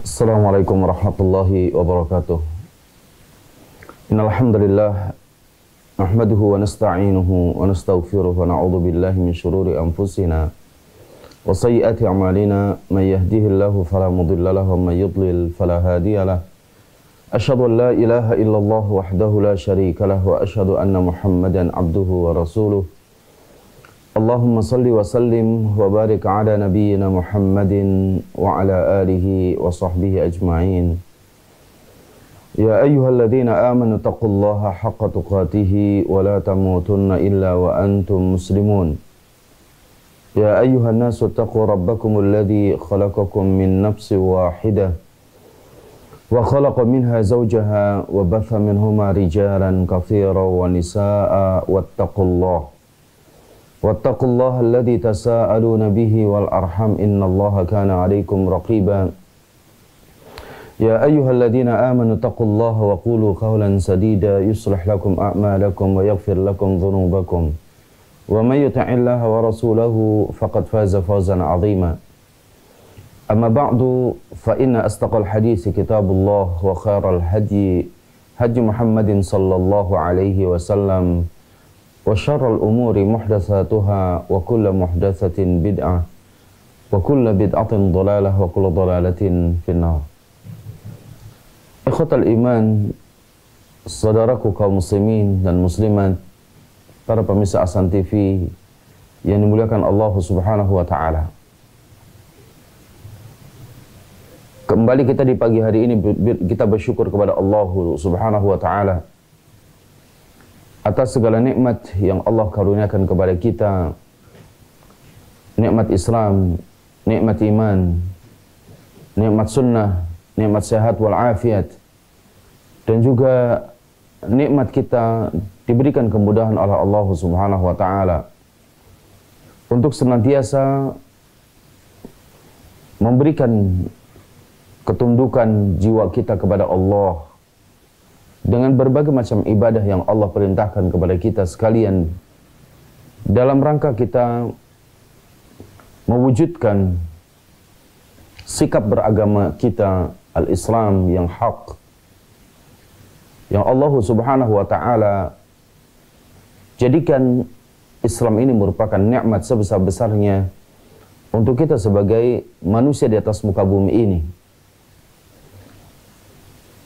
Assalamualaikum warahmatullahi wabarakatuh. Innal hamdalillah nahmaduhu wa nasta'inuhu wa nastaghfiruh wa na'udzu billahi min shururi anfusina wa sayyiati a'malina may yahdihillahu fala mudilla lahu wa may yudlil fala hadiyalah. Asyhadu an la ilaha illallah wahdahu la syarika lahu wa asyhadu anna Muhammadan abduhu wa rasuluh. Allahumma salli wa sallim wa barik ala nabiyyina Muhammadin wa ala alihi wa sahbihi ajma'in. Ya ayyuhalladzina amanu taqullaha haqqa tuqatih wa la tamutunna illa wa antum muslimun. Ya ayyuhan nasu taqu rabbakumul ladzi khalaqakum min nafsin wahidah wa khalaqa minha zawjaha wa batha minhuma rijalan katsiran wa nisaa'a wattaqullaha واتقوا الله الذي تساءلون به والأرحم إن الله كان عليكم رقيبا يا أيها الذين آمنوا اتقوا الله وقولوا قولا سديدا يصلح لكم أعمالكم ويغفر لكم ذنوبكم ومن يطع الله ورسوله فقد فاز فوزا عظيما أما بعد فإن أصدق الحديث كتاب الله وخير الهدي هدي محمد صلى الله عليه وسلم wa syarrul umuri muhdatsatuha wa kullu muhdatsatin bid'ah wa kullu bid'atin dhalalah wa kullu dhalalatin finnar. Ikhwatal iman, saudaraku kaum muslimin dan muslimat, para pemirsa Ahsan TV yang dimuliakan Allah Subhanahu wa taala. Kembali kita di pagi hari ini kita bersyukur kepada Allah Subhanahu wa taala atas segala nikmat yang Allah karuniakan kepada kita, nikmat Islam, nikmat iman, nikmat sunnah, nikmat sehat wal afiat, dan juga nikmat kita diberikan kemudahan oleh Allah Subhanahu wa taala untuk senantiasa memberikan ketundukan jiwa kita kepada Allah dengan berbagai macam ibadah yang Allah perintahkan kepada kita sekalian dalam rangka kita mewujudkan sikap beragama kita al-Islam yang hak, yang Allah Subhanahu wa taala jadikan Islam ini merupakan nikmat sebesar-besarnya untuk kita sebagai manusia di atas muka bumi ini.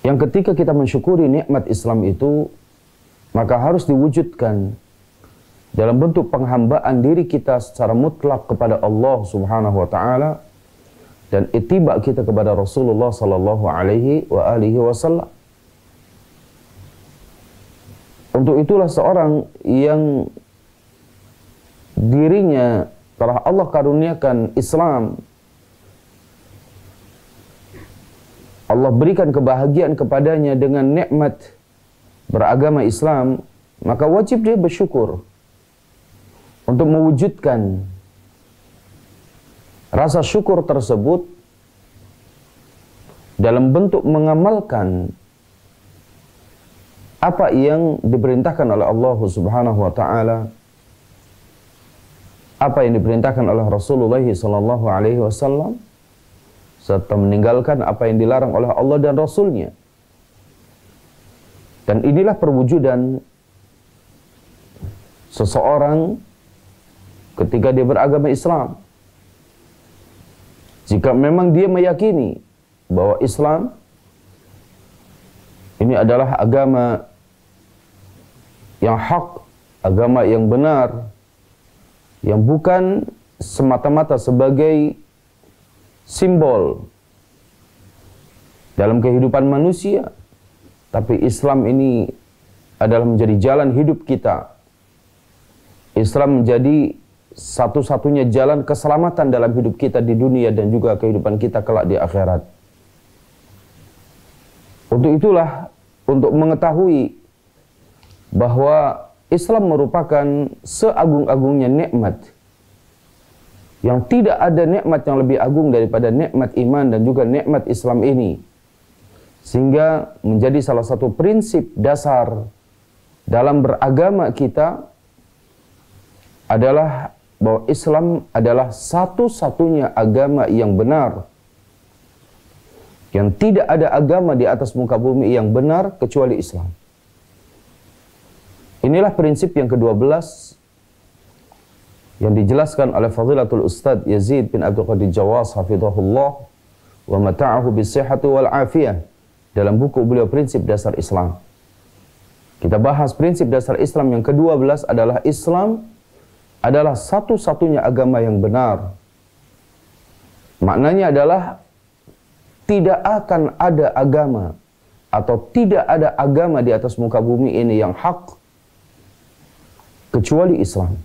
Yang ketika kita mensyukuri nikmat Islam itu, maka harus diwujudkan dalam bentuk penghambaan diri kita secara mutlak kepada Allah Subhanahu wa taala dan ittiba kita kepada Rasulullah sallallahu alaihi wa alihi wasallam. Untuk itulah seorang yang dirinya telah Allah karuniakan Islam, Allah berikan kebahagiaan kepadanya dengan nikmat beragama Islam, maka wajib dia bersyukur untuk mewujudkan rasa syukur tersebut dalam bentuk mengamalkan apa yang diperintahkan oleh Allah Subhanahu wa taala, apa yang diperintahkan oleh Rasulullah sallallahu alaihi wasallam, serta meninggalkan apa yang dilarang oleh Allah dan Rasul-Nya. Dan inilah perwujudan seseorang ketika dia beragama Islam. Jika memang dia meyakini bahwa Islam ini adalah agama yang hak, agama yang benar, yang bukan semata-mata sebagai simbol dalam kehidupan manusia, tapi Islam ini adalah menjadi jalan hidup kita. Islam menjadi satu-satunya jalan keselamatan dalam hidup kita di dunia dan juga kehidupan kita kelak di akhirat. Untuk itulah, untuk mengetahui bahwa Islam merupakan seagung-agungnya nikmat, yang tidak ada nikmat yang lebih agung daripada nikmat iman dan juga nikmat Islam ini. Sehingga menjadi salah satu prinsip dasar dalam beragama kita adalah bahwa Islam adalah satu-satunya agama yang benar yang tidak ada agama di atas muka bumi yang benar kecuali Islam. Inilah prinsip yang ke-12 yang dijelaskan oleh Fadilatul Ustadz Yazid bin Abdul Qadir Jawas hafizahullah wa mata'ahu bisihhati wal afiyah dalam buku beliau Prinsip Dasar Islam. Kita bahas prinsip dasar Islam yang ke-12 adalah Islam adalah satu-satunya agama yang benar. Maknanya adalah tidak akan ada agama atau tidak ada agama di atas muka bumi ini yang hak kecuali Islam.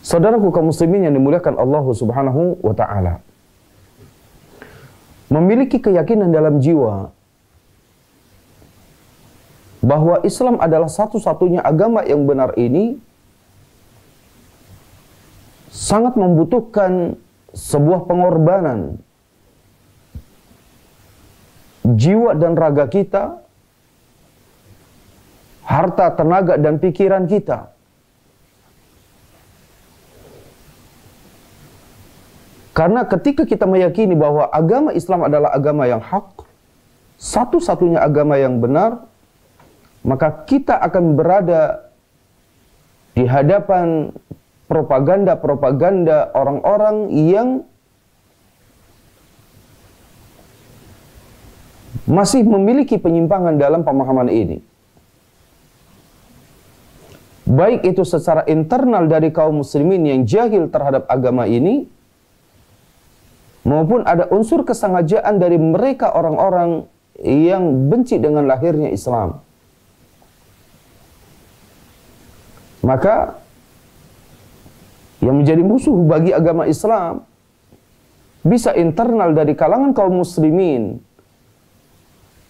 Saudaraku kaum muslimin yang dimuliakan Allah Subhanahu wa taala, memiliki keyakinan dalam jiwa bahwa Islam adalah satu-satunya agama yang benar ini sangat membutuhkan sebuah pengorbanan jiwa dan raga kita, harta, tenaga, dan pikiran kita. Karena ketika kita meyakini bahwa agama Islam adalah agama yang hak, satu-satunya agama yang benar, maka kita akan berada di hadapan propaganda-propaganda orang-orang yang masih memiliki penyimpangan dalam pemahaman ini. Baik itu secara internal dari kaum muslimin yang jahil terhadap agama ini, maupun ada unsur kesengajaan dari mereka orang-orang yang benci dengan lahirnya Islam. Maka yang menjadi musuh bagi agama Islam bisa internal dari kalangan kaum muslimin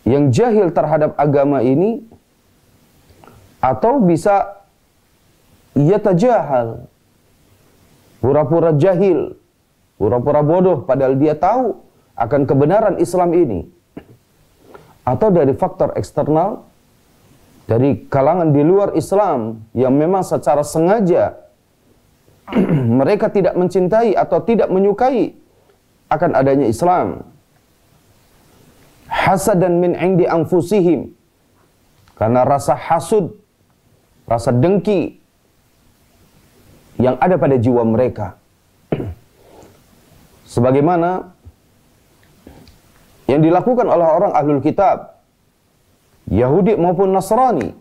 yang jahil terhadap agama ini, atau bisa yatajahal, pura-pura jahil, pura-pura bodoh padahal dia tahu akan kebenaran Islam ini, atau dari faktor eksternal dari kalangan di luar Islam yang memang secara sengaja mereka tidak mencintai atau tidak menyukai akan adanya Islam. Hasadan min indi anfusihim, karena rasa hasud, rasa dengki yang ada pada jiwa mereka. Sebagaimana yang dilakukan oleh orang ahlul kitab, Yahudi maupun Nasrani,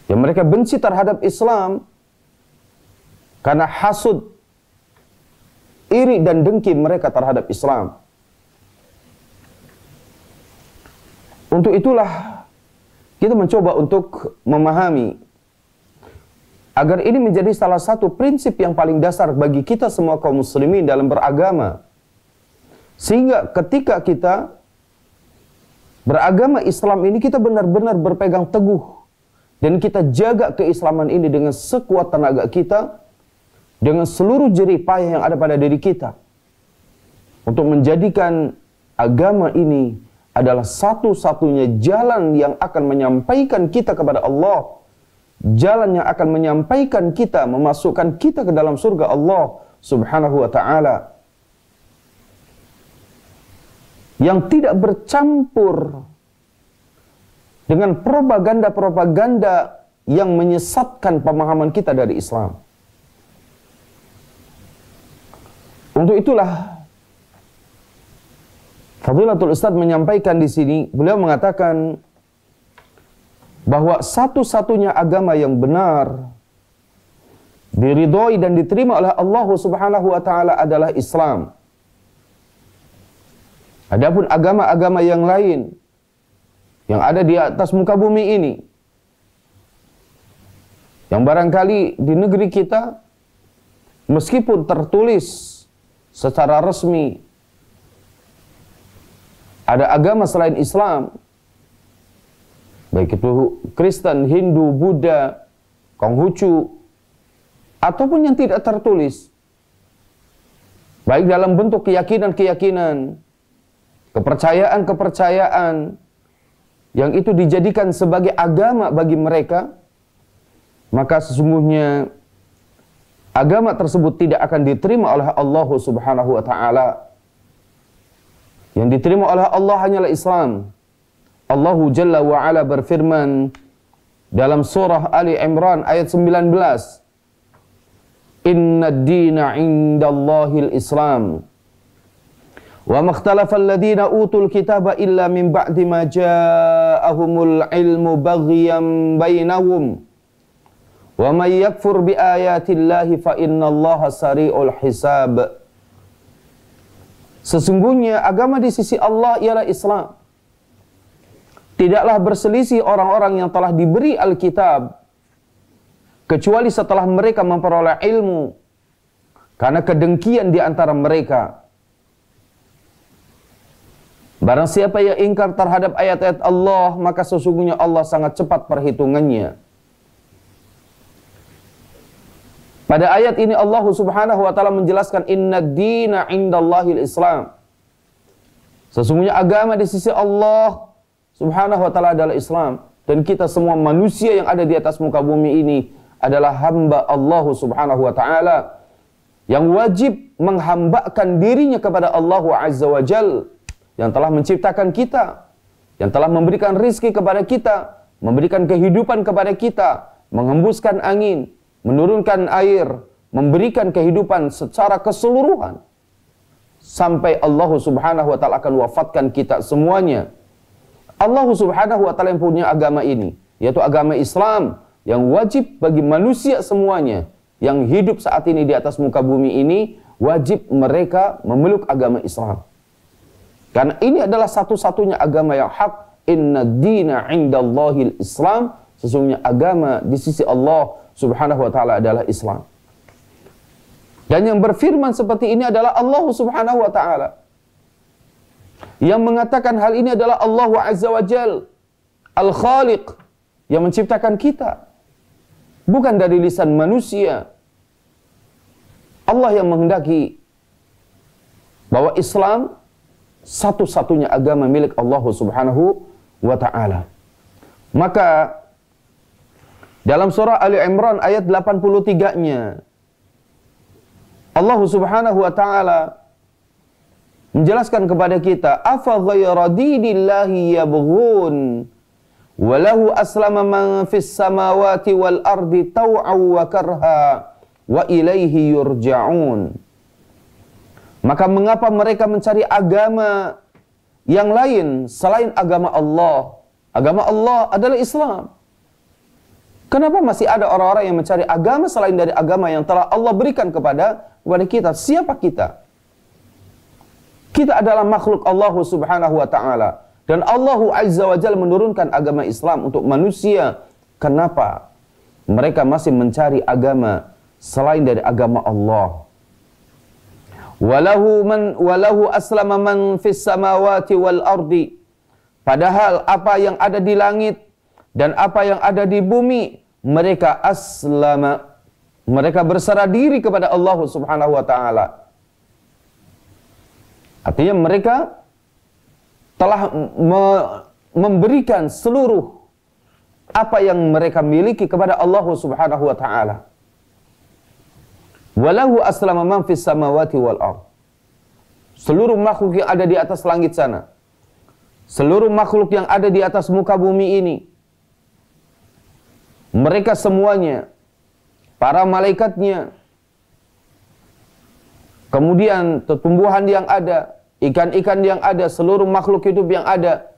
yang mereka benci terhadap Islam karena hasud, iri dan dengki mereka terhadap Islam. Untuk itulah kita mencoba untuk memahami agar ini menjadi salah satu prinsip yang paling dasar bagi kita semua kaum muslimin dalam beragama. Sehingga ketika kita beragama Islam ini, kita benar-benar berpegang teguh dan kita jaga keislaman ini dengan sekuat tenaga kita, dengan seluruh jerih payah yang ada pada diri kita, untuk menjadikan agama ini adalah satu-satunya jalan yang akan menyampaikan kita kepada Allah, jalan yang akan menyampaikan kita, memasukkan kita ke dalam surga Allah Subhanahu wa ta'ala, yang tidak bercampur dengan propaganda-propaganda yang menyesatkan pemahaman kita dari Islam. Untuk itulah Fadilatul Ustadz menyampaikan di sini, beliau mengatakan bahwa satu-satunya agama yang benar, diridhoi dan diterima oleh Allah Subhanahu wa ta'ala adalah Islam. Adapun agama-agama yang lain yang ada di atas muka bumi ini, yang barangkali di negeri kita meskipun tertulis secara resmi ada agama selain Islam, baik itu Kristen, Hindu, Buddha, Konghucu, ataupun yang tidak tertulis, baik dalam bentuk keyakinan-keyakinan, kepercayaan-kepercayaan yang itu dijadikan sebagai agama bagi mereka, maka sesungguhnya agama tersebut tidak akan diterima oleh Allah Subhanahu wa taala. Yang diterima oleh Allah hanyalah Islam. Allah Jalla wa Ala berfirman dalam surah Ali Imran ayat 19, Inna ad-dina 'indallahil Islam. Wa makhtalafa alladhina utul kitaba illa min ba'di ma ja'ahumul ilmu baghyan bainahum. Wa may yakfur bi ayatillahi fa innallaha sari'ul hisab. Sesungguhnya agama di sisi Allah ialah Islam. Tidaklah berselisih orang-orang yang telah diberi Alkitab kecuali setelah mereka memperoleh ilmu, karena kedengkian di antara mereka. Barang siapa yang ingkar terhadap ayat-ayat Allah, maka sesungguhnya Allah sangat cepat perhitungannya. Pada ayat ini Allah Subhanahu wa taala menjelaskan innad dina 'indallahil Islam. Sesungguhnya agama di sisi Allah Subhanahu wa taala adalah Islam, dan kita semua manusia yang ada di atas muka bumi ini adalah hamba Allah Subhanahu wa taala yang wajib menghambakan dirinya kepada Allah Azza wa Jalla yang telah menciptakan kita, yang telah memberikan rizki kepada kita, memberikan kehidupan kepada kita, menghembuskan angin, menurunkan air, memberikan kehidupan secara keseluruhan sampai Allah Subhanahu wa taala akan wafatkan kita semuanya. Allah Subhanahu wa taala yang punya agama ini, yaitu agama Islam yang wajib bagi manusia semuanya yang hidup saat ini di atas muka bumi ini, wajib mereka memeluk agama Islam. Karena ini adalah satu-satunya agama yang hak. Inna dina 'indallahil Islam. Sesungguhnya agama di sisi Allah Subhanahu wa taala adalah Islam. Dan yang berfirman seperti ini adalah Allah Subhanahu wa taala. Yang mengatakan hal ini adalah Allah Azza wa Jal, Al-Khaliq, yang menciptakan kita. Bukan dari lisan manusia. Allah yang menghendaki bahwa Islam satu-satunya agama milik Allah Subhanahu wa ta'ala. Maka dalam surah Ali Imran ayat 83-nya Allah Subhanahu wa ta'ala menjelaskan kepada kita, afa ghayra dinillahi yabghun wa lahu aslama man fis samawati wal ardi taw'an wa karha wa ilaihi yurja'un. Maka mengapa mereka mencari agama yang lain selain agama Allah? Agama Allah adalah Islam. Kenapa masih ada orang-orang yang mencari agama selain dari agama yang telah Allah berikan kepada kita? Siapa kita? Kita adalah makhluk Allah Subhanahu wa ta'ala. Dan Allah Azza wa Jalla menurunkan agama Islam untuk manusia. Kenapa mereka masih mencari agama selain dari agama Allah? Walahu aslama man fis samawati wal ardi. Padahal apa yang ada di langit dan apa yang ada di bumi, mereka aslama, mereka berserah diri kepada Allah Subhanahu wa ta'ala. Artinya mereka telah memberikan seluruh apa yang mereka miliki kepada Allah Subhanahu wa ta'ala. Walahu aslama man fis samawati wal ard. Seluruh makhluk yang ada di atas langit sana, seluruh makhluk yang ada di atas muka bumi ini, mereka semuanya, para malaikatnya, kemudian tumbuhan yang ada, ikan-ikan yang ada, seluruh makhluk hidup yang ada,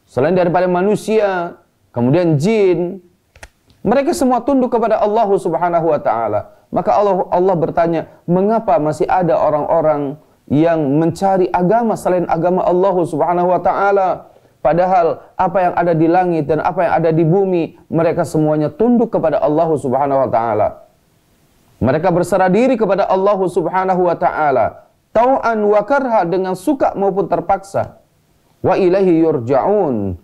selain daripada manusia, kemudian jin, mereka semua tunduk kepada Allah Subhanahu wa ta'ala. Maka Allah bertanya, mengapa masih ada orang-orang yang mencari agama selain agama Allah Subhanahu wa ta'ala? Padahal apa yang ada di langit dan apa yang ada di bumi, mereka semuanya tunduk kepada Allah Subhanahu wa ta'ala. Mereka berserah diri kepada Allah Subhanahu wa ta'ala, tau'an wa karha, dengan suka maupun terpaksa. Wa ilaihi yurja'un,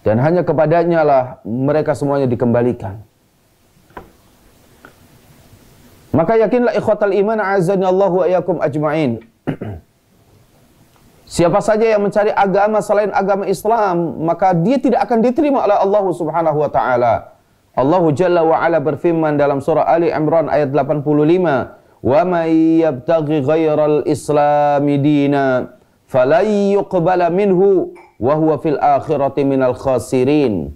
dan hanya kepadanya lah mereka semuanya dikembalikan. Maka yakinlah ikhwatal iman, a'azzanallahu wa iyyakum ajma'in. Siapa saja yang mencari agama selain agama Islam, maka dia tidak akan diterima oleh Allah Subhanahu wa ta'ala. Allah Jalla wa Ala berfirman dalam surah Ali Imran ayat 85, "Wa may yabtaghi ghairal islami dina falan yuqbala minhu wa huwa fil akhirati minal khasirin."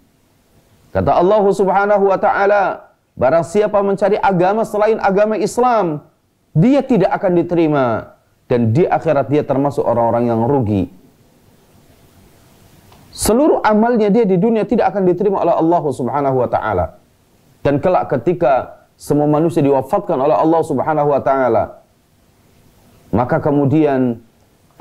Kata Allah Subhanahu wa taala, barang siapa mencari agama selain agama Islam, dia tidak akan diterima dan di akhirat dia termasuk orang-orang yang rugi. Seluruh amalnya dia di dunia tidak akan diterima oleh Allah Subhanahu wa taala. Dan kelak ketika semua manusia diwafatkan oleh Allah Subhanahu wa taala, maka kemudian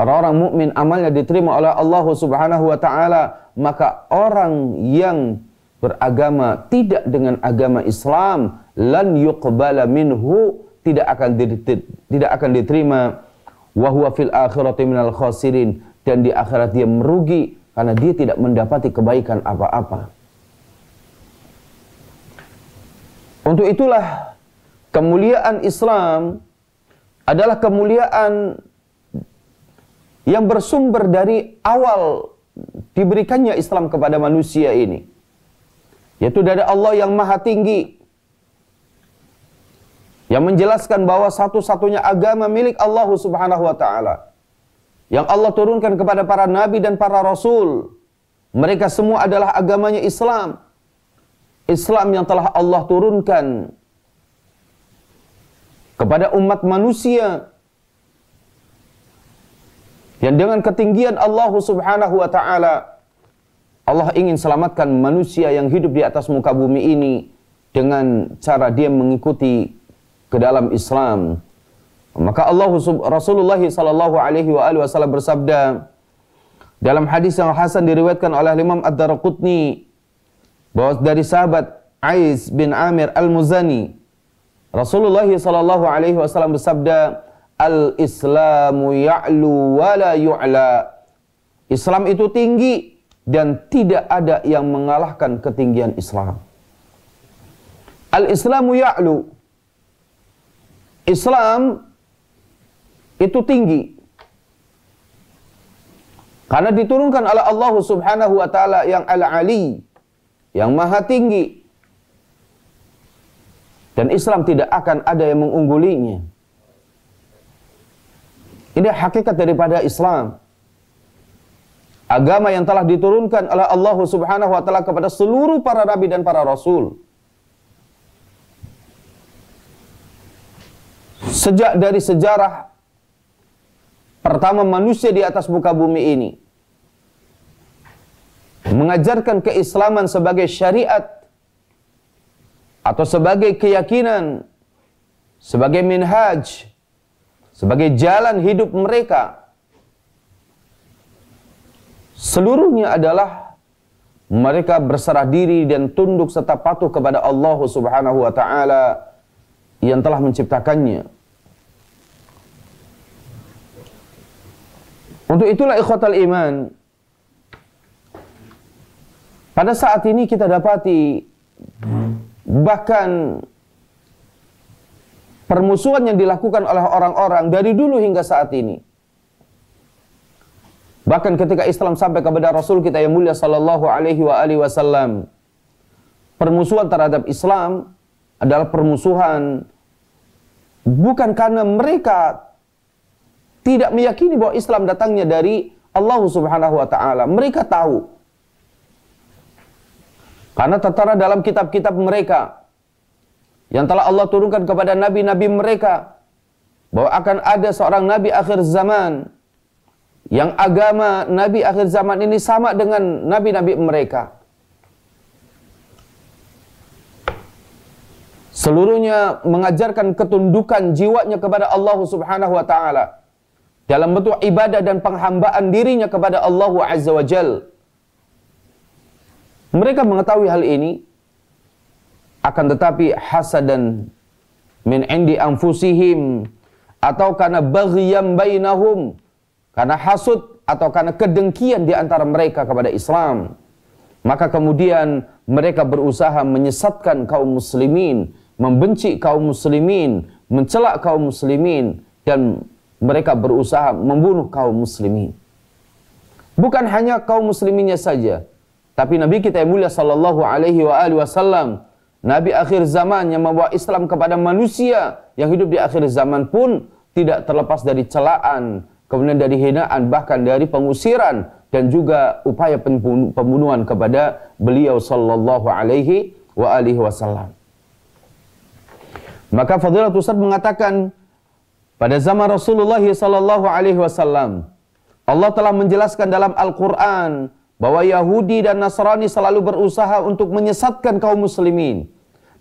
orang-orang mukmin amalnya diterima oleh Allah Subhanahu wa taala, maka orang yang beragama tidak dengan agama Islam, lan yuqbala minhu, tidak akan diterima, wa huwa fil akhirati minal khasirin, dan di akhirat dia merugi karena dia tidak mendapati kebaikan apa-apa. Untuk itulah kemuliaan Islam adalah kemuliaan yang bersumber dari awal diberikannya Islam kepada manusia ini, yaitu dari Allah yang Maha Tinggi, yang menjelaskan bahwa satu-satunya agama milik Allah Subhanahu wa taala, yang Allah turunkan kepada para nabi dan para rasul. Mereka semua adalah agamanya Islam. Islam yang telah Allah turunkan kepada umat manusia, yang dengan ketinggian Allah Subhanahu wa taala, Allah ingin selamatkan manusia yang hidup di atas muka bumi ini dengan cara dia mengikuti ke dalam Islam. Maka Rasulullah sallallahu alaihi wasallam bersabda dalam hadis yang hasan diriwayatkan oleh Imam Ad-Darqutni, bahwa dari sahabat Ais bin Amir Al-Muzani, Rasulullah sallallahu alaihi wasallam bersabda, "Al-Islamu ya'lu wa la yu'la." Islam itu tinggi dan tidak ada yang mengalahkan ketinggian Islam. Al-Islamu ya'lu. Islam itu tinggi karena diturunkan oleh Allah Subhanahu wa taala yang Al-Ali, yang Maha Tinggi. Dan Islam tidak akan ada yang mengunggulinya. Ini hakikat daripada Islam. Agama yang telah diturunkan oleh Allah Subhanahu wa taala kepada seluruh para nabi dan para rasul. Sejak dari sejarah pertama manusia di atas muka bumi ini, mengajarkan keislaman sebagai syariat atau sebagai keyakinan, sebagai minhaj, sebagai jalan hidup mereka. Seluruhnya adalah mereka berserah diri dan tunduk serta patuh kepada Allah Subhanahu wa taala yang telah menciptakannya. Untuk itulah ikhwatal iman, pada saat ini kita dapati bahkan permusuhan yang dilakukan oleh orang-orang dari dulu hingga saat ini. Bahkan ketika Islam sampai kepada Rasul kita yang mulia sallallahu alaihi wasallam, permusuhan terhadap Islam adalah permusuhan bukan karena mereka tidak meyakini bahwa Islam datangnya dari Allah Subhanahu wa taala. Mereka tahu. Karena tertera dalam kitab-kitab mereka yang telah Allah turunkan kepada nabi-nabi mereka bahwa akan ada seorang nabi akhir zaman yang agama nabi akhir zaman ini sama dengan nabi-nabi mereka. Seluruhnya mengajarkan ketundukan jiwanya kepada Allah Subhanahu wa taala dalam bentuk ibadah dan penghambaan dirinya kepada Allah Azza wa Jalla. Mereka mengetahui hal ini, akan tetapi hasadan min indi anfusihim, atau karena baghyam bainahum, karena hasud atau karena kedengkian di antara mereka kepada Islam, maka kemudian mereka berusaha menyesatkan kaum muslimin, membenci kaum muslimin, mencela kaum muslimin, dan mereka berusaha membunuh kaum muslimin. Bukan hanya kaum musliminnya saja, tapi Nabi kita yang mulia sallallahu alaihi wasallam Nabi akhir zaman yang membawa Islam kepada manusia yang hidup di akhir zaman pun tidak terlepas dari celaan, kemudian dari hinaan, bahkan dari pengusiran dan juga upaya pembunuhan kepada beliau sallallahu alaihi wa alihi wasallam. Maka Fadilatul Ustaz mengatakan pada zaman Rasulullah sallallahu alaihi wasallam Allah telah menjelaskan dalam Al-Quran bahwa Yahudi dan Nasrani selalu berusaha untuk menyesatkan kaum muslimin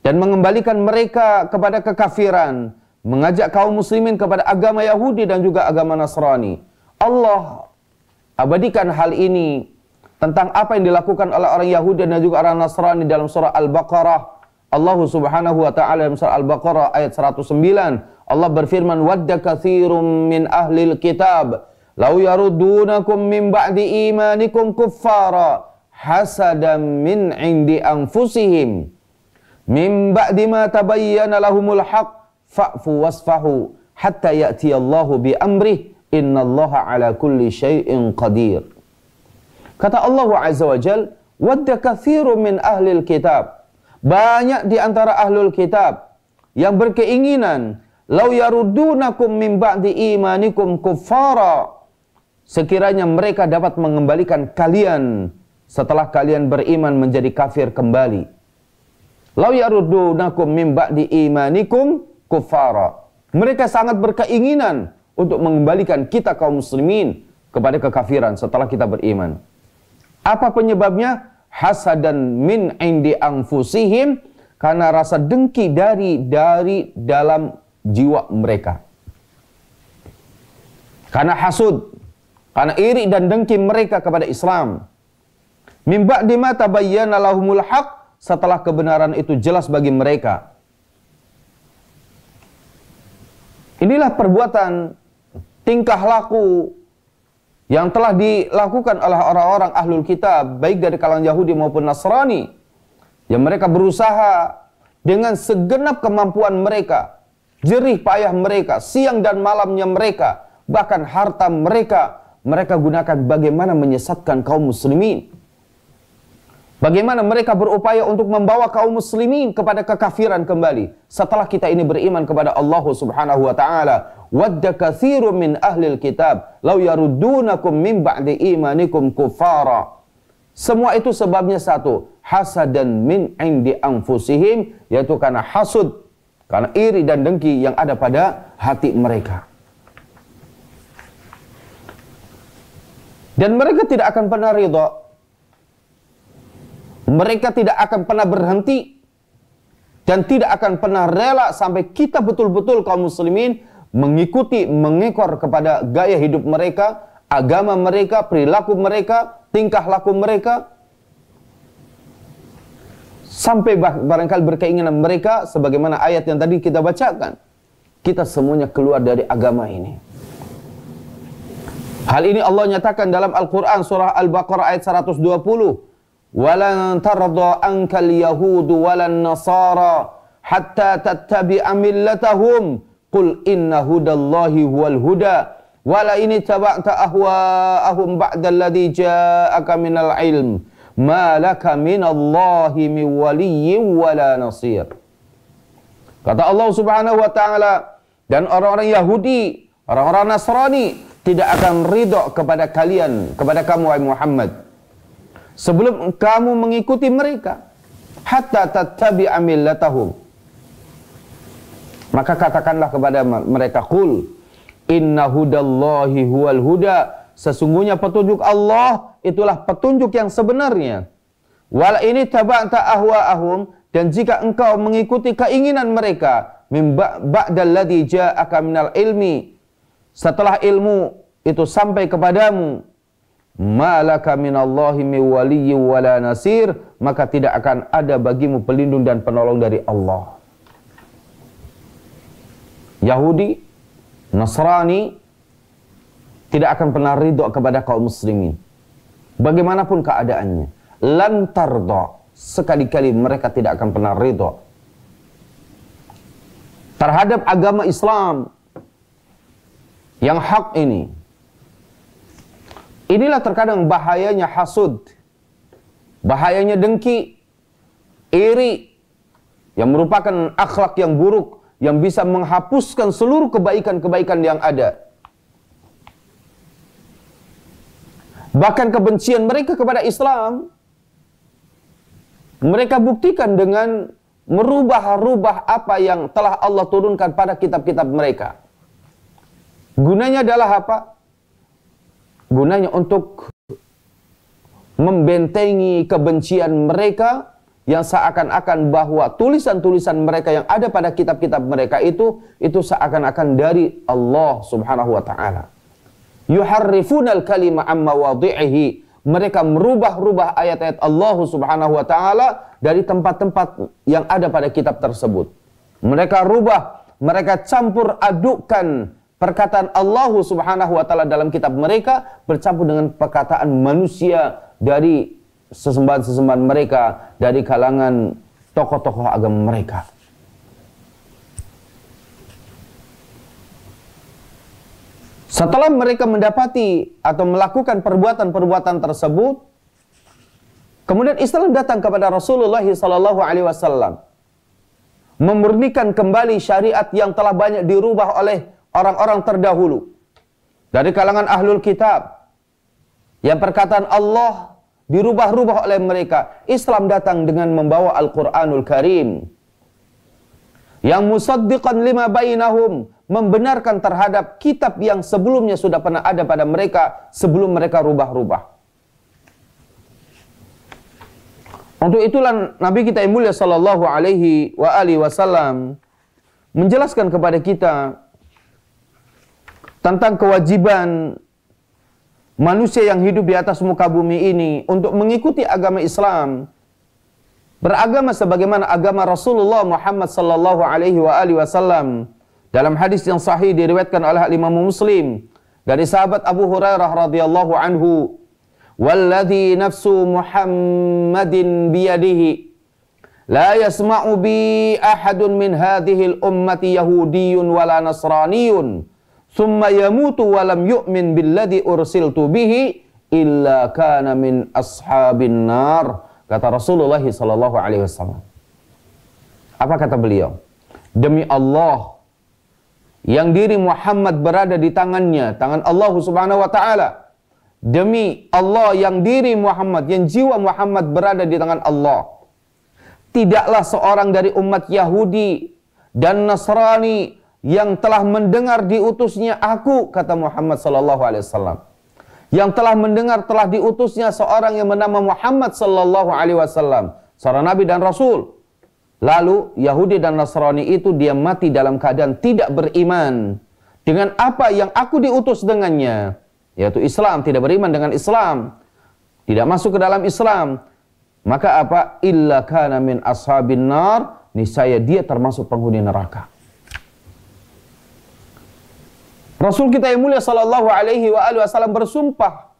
dan mengembalikan mereka kepada kekafiran, mengajak kaum muslimin kepada agama Yahudi dan juga agama Nasrani. Allah abadikan hal ini tentang apa yang dilakukan oleh orang Yahudi dan juga orang Nasrani dalam surah Al-Baqarah. Allah Subhanahu wa taala dalam surah Al-Baqarah ayat 109, Allah berfirman, "Wadda katsirum min ahlil kitab law yaruddunakum min ba'di imanikum kuffara hasadan min 'indi anfusihim min ba'di ma tabayyana lahumul haqq fa'fu wasfahu hatta ya'tiyallahu bi amrih innallaha ala kulli syai'in qadir." Kata Allah Azza wa Jal, "Wadda katsirun min ahlil kitab." Banyak di antara ahlul kitab yang berkeinginan law yaruddunakum min ba'di imanikum kuffara, sekiranya mereka dapat mengembalikan kalian setelah kalian beriman menjadi kafir kembali. Law yaruddunakum min ba'di imanikum kuffara. Mereka sangat berkeinginan untuk mengembalikan kita kaum muslimin kepada kekafiran setelah kita beriman. Apa penyebabnya? Hasadan min indi anfusihim, karena rasa dengki dari dalam jiwa mereka. Karena hasud, karena iri dan dengki mereka kepada Islam. Min ba'di ma tabayyana lahumul haqq, setelah kebenaran itu jelas bagi mereka. Inilah perbuatan, tingkah laku yang telah dilakukan oleh orang-orang ahlul kitab, baik dari kalangan Yahudi maupun Nasrani, yang mereka berusaha dengan segenap kemampuan mereka, jerih payah mereka, siang dan malamnya mereka, bahkan harta mereka, mereka gunakan bagaimana menyesatkan kaum muslimin. Bagaimana mereka berupaya untuk membawa kaum muslimin kepada kekafiran kembali setelah kita ini beriman kepada Allah Subhanahu wa taala. Wadda katsirun min ahlil kitab law yaruddunakum min ba'di imanikum kuffara. Semua itu sebabnya satu, hasadan min indi anfusihim, yaitu karena hasud, karena iri dan dengki yang ada pada hati mereka. Dan mereka tidak akan pernah ridha. Mereka tidak akan pernah berhenti dan tidak akan pernah rela sampai kita betul-betul kaum muslimin mengikuti, mengekor kepada gaya hidup mereka, agama mereka, perilaku mereka, tingkah laku mereka, sampai barangkali berkeinginan mereka sebagaimana ayat yang tadi kita bacakan, kita semuanya keluar dari agama ini. Hal ini Allah nyatakan dalam Al-Quran surah Al-Baqarah ayat 120. Walan tarda ankal yahudu walan nasara hatta tattabi'a millatahum qul inna hudallahi huwal huda wala ini taba'ta ahwa'ahum ba'dalladhi ja'aka minal ilm ma laka minallahi min waliyyin wala nasir. Kata Allah Subhanahu wa taala, dan orang-orang Yahudi, orang-orang Nasrani tidak akan ridho kepada kalian, kepada kamu wahai Muhammad, sebelum kamu mengikuti mereka, hatta tattabi'a millatahum. Maka katakanlah kepada mereka, qul inna hudallahi huwal huda, sesungguhnya petunjuk Allah itulah petunjuk yang sebenarnya. Wala ini taba'ta ahwa'ahum, dan jika engkau mengikuti keinginan mereka, min ba'dalladzi ja'aka minal ilmi, setelah ilmu itu sampai kepadamu, malaka minallahi min waliyyin wala nasir, maka tidak akan ada bagimu pelindung dan penolong dari Allah. Yahudi, Nasrani tidak akan pernah ridho kepada kaum muslimin bagaimanapun keadaannya. Lan tarda, sekali-kali mereka tidak akan pernah ridho terhadap agama Islam yang hak ini. Inilah terkadang bahayanya hasud, bahayanya dengki, iri, yang merupakan akhlak yang buruk, yang bisa menghapuskan seluruh kebaikan-kebaikan yang ada. Bahkan kebencian mereka kepada Islam, mereka buktikan dengan merubah-rubah apa yang telah Allah turunkan pada kitab-kitab mereka. Gunanya adalah apa? Gunanya untuk membentengi kebencian mereka, yang seakan-akan bahwa tulisan-tulisan mereka yang ada pada kitab-kitab mereka itu seakan-akan dari Allah Subhanahu wa taala. Yuharrifunal kalima amma wadhi'ihi. Mereka merubah-rubah ayat-ayat Allah Subhanahu wa taala dari tempat-tempat yang ada pada kitab tersebut. Mereka rubah, mereka campur adukkan perkataan Allah Subhanahu wa taala dalam kitab mereka bercampur dengan perkataan manusia dari sesembahan-sesembahan mereka, dari kalangan tokoh-tokoh agama mereka. Setelah mereka mendapati atau melakukan perbuatan-perbuatan tersebut, kemudian Islam datang kepada Rasulullah SAW, memurnikan kembali syariat yang telah banyak dirubah oleh orang-orang terdahulu dari kalangan ahlul kitab, yang perkataan Allah dirubah-rubah oleh mereka. Islam datang dengan membawa Al-Quranul Karim yang musaddiqan lima bainahum, membenarkan terhadap kitab yang sebelumnya sudah pernah ada pada mereka sebelum mereka rubah-rubah. Untuk itulah Nabi kita yang mulia sallallahu alaihi wa alihi wasallam menjelaskan kepada kita tentang kewajiban manusia yang hidup di atas muka bumi ini untuk mengikuti agama Islam, beragama sebagaimana agama Rasulullah Muhammad sallallahu alaihi wa alihi wasallam. Dalam hadis yang sahih diriwayatkan oleh Imam Muslim dari sahabat Abu Hurairah radhiyallahu anhu, "Walladzi nafsu Muhammadin biyadihi la yasma'u bi ahadun min hadhihi al-ummati yahudiyyun wala nasraniyyun thumma yamutu wa lam yu'min billadzi ursiltu bihi illa kana min ashabin nar." Kata Rasulullah sallallahu alaihi wasallam. Apa kata beliau? Demi Allah yang diri Muhammad berada di tangannya, tangan Allah Subhanahu wa taala. Demi Allah yang diri Muhammad, yang jiwa Muhammad berada di tangan Allah. Tidaklah seorang dari umat Yahudi dan Nasrani yang telah mendengar diutusnya aku, kata Muhammad sallallahu alaihi wasallam. Yang telah mendengar telah diutusnya seorang yang bernama Muhammad sallallahu alaihi wasallam, seorang nabi dan rasul. Lalu Yahudi dan Nasrani itu dia mati dalam keadaan tidak beriman dengan apa yang aku diutus dengannya, yaitu Islam, tidak beriman dengan Islam, tidak masuk ke dalam Islam. Maka apa? Illa kana min ashabin nar, niscaya dia termasuk penghuni neraka. Rasul kita yang mulia sallallahu alaihi wa alihi wasallam bersumpah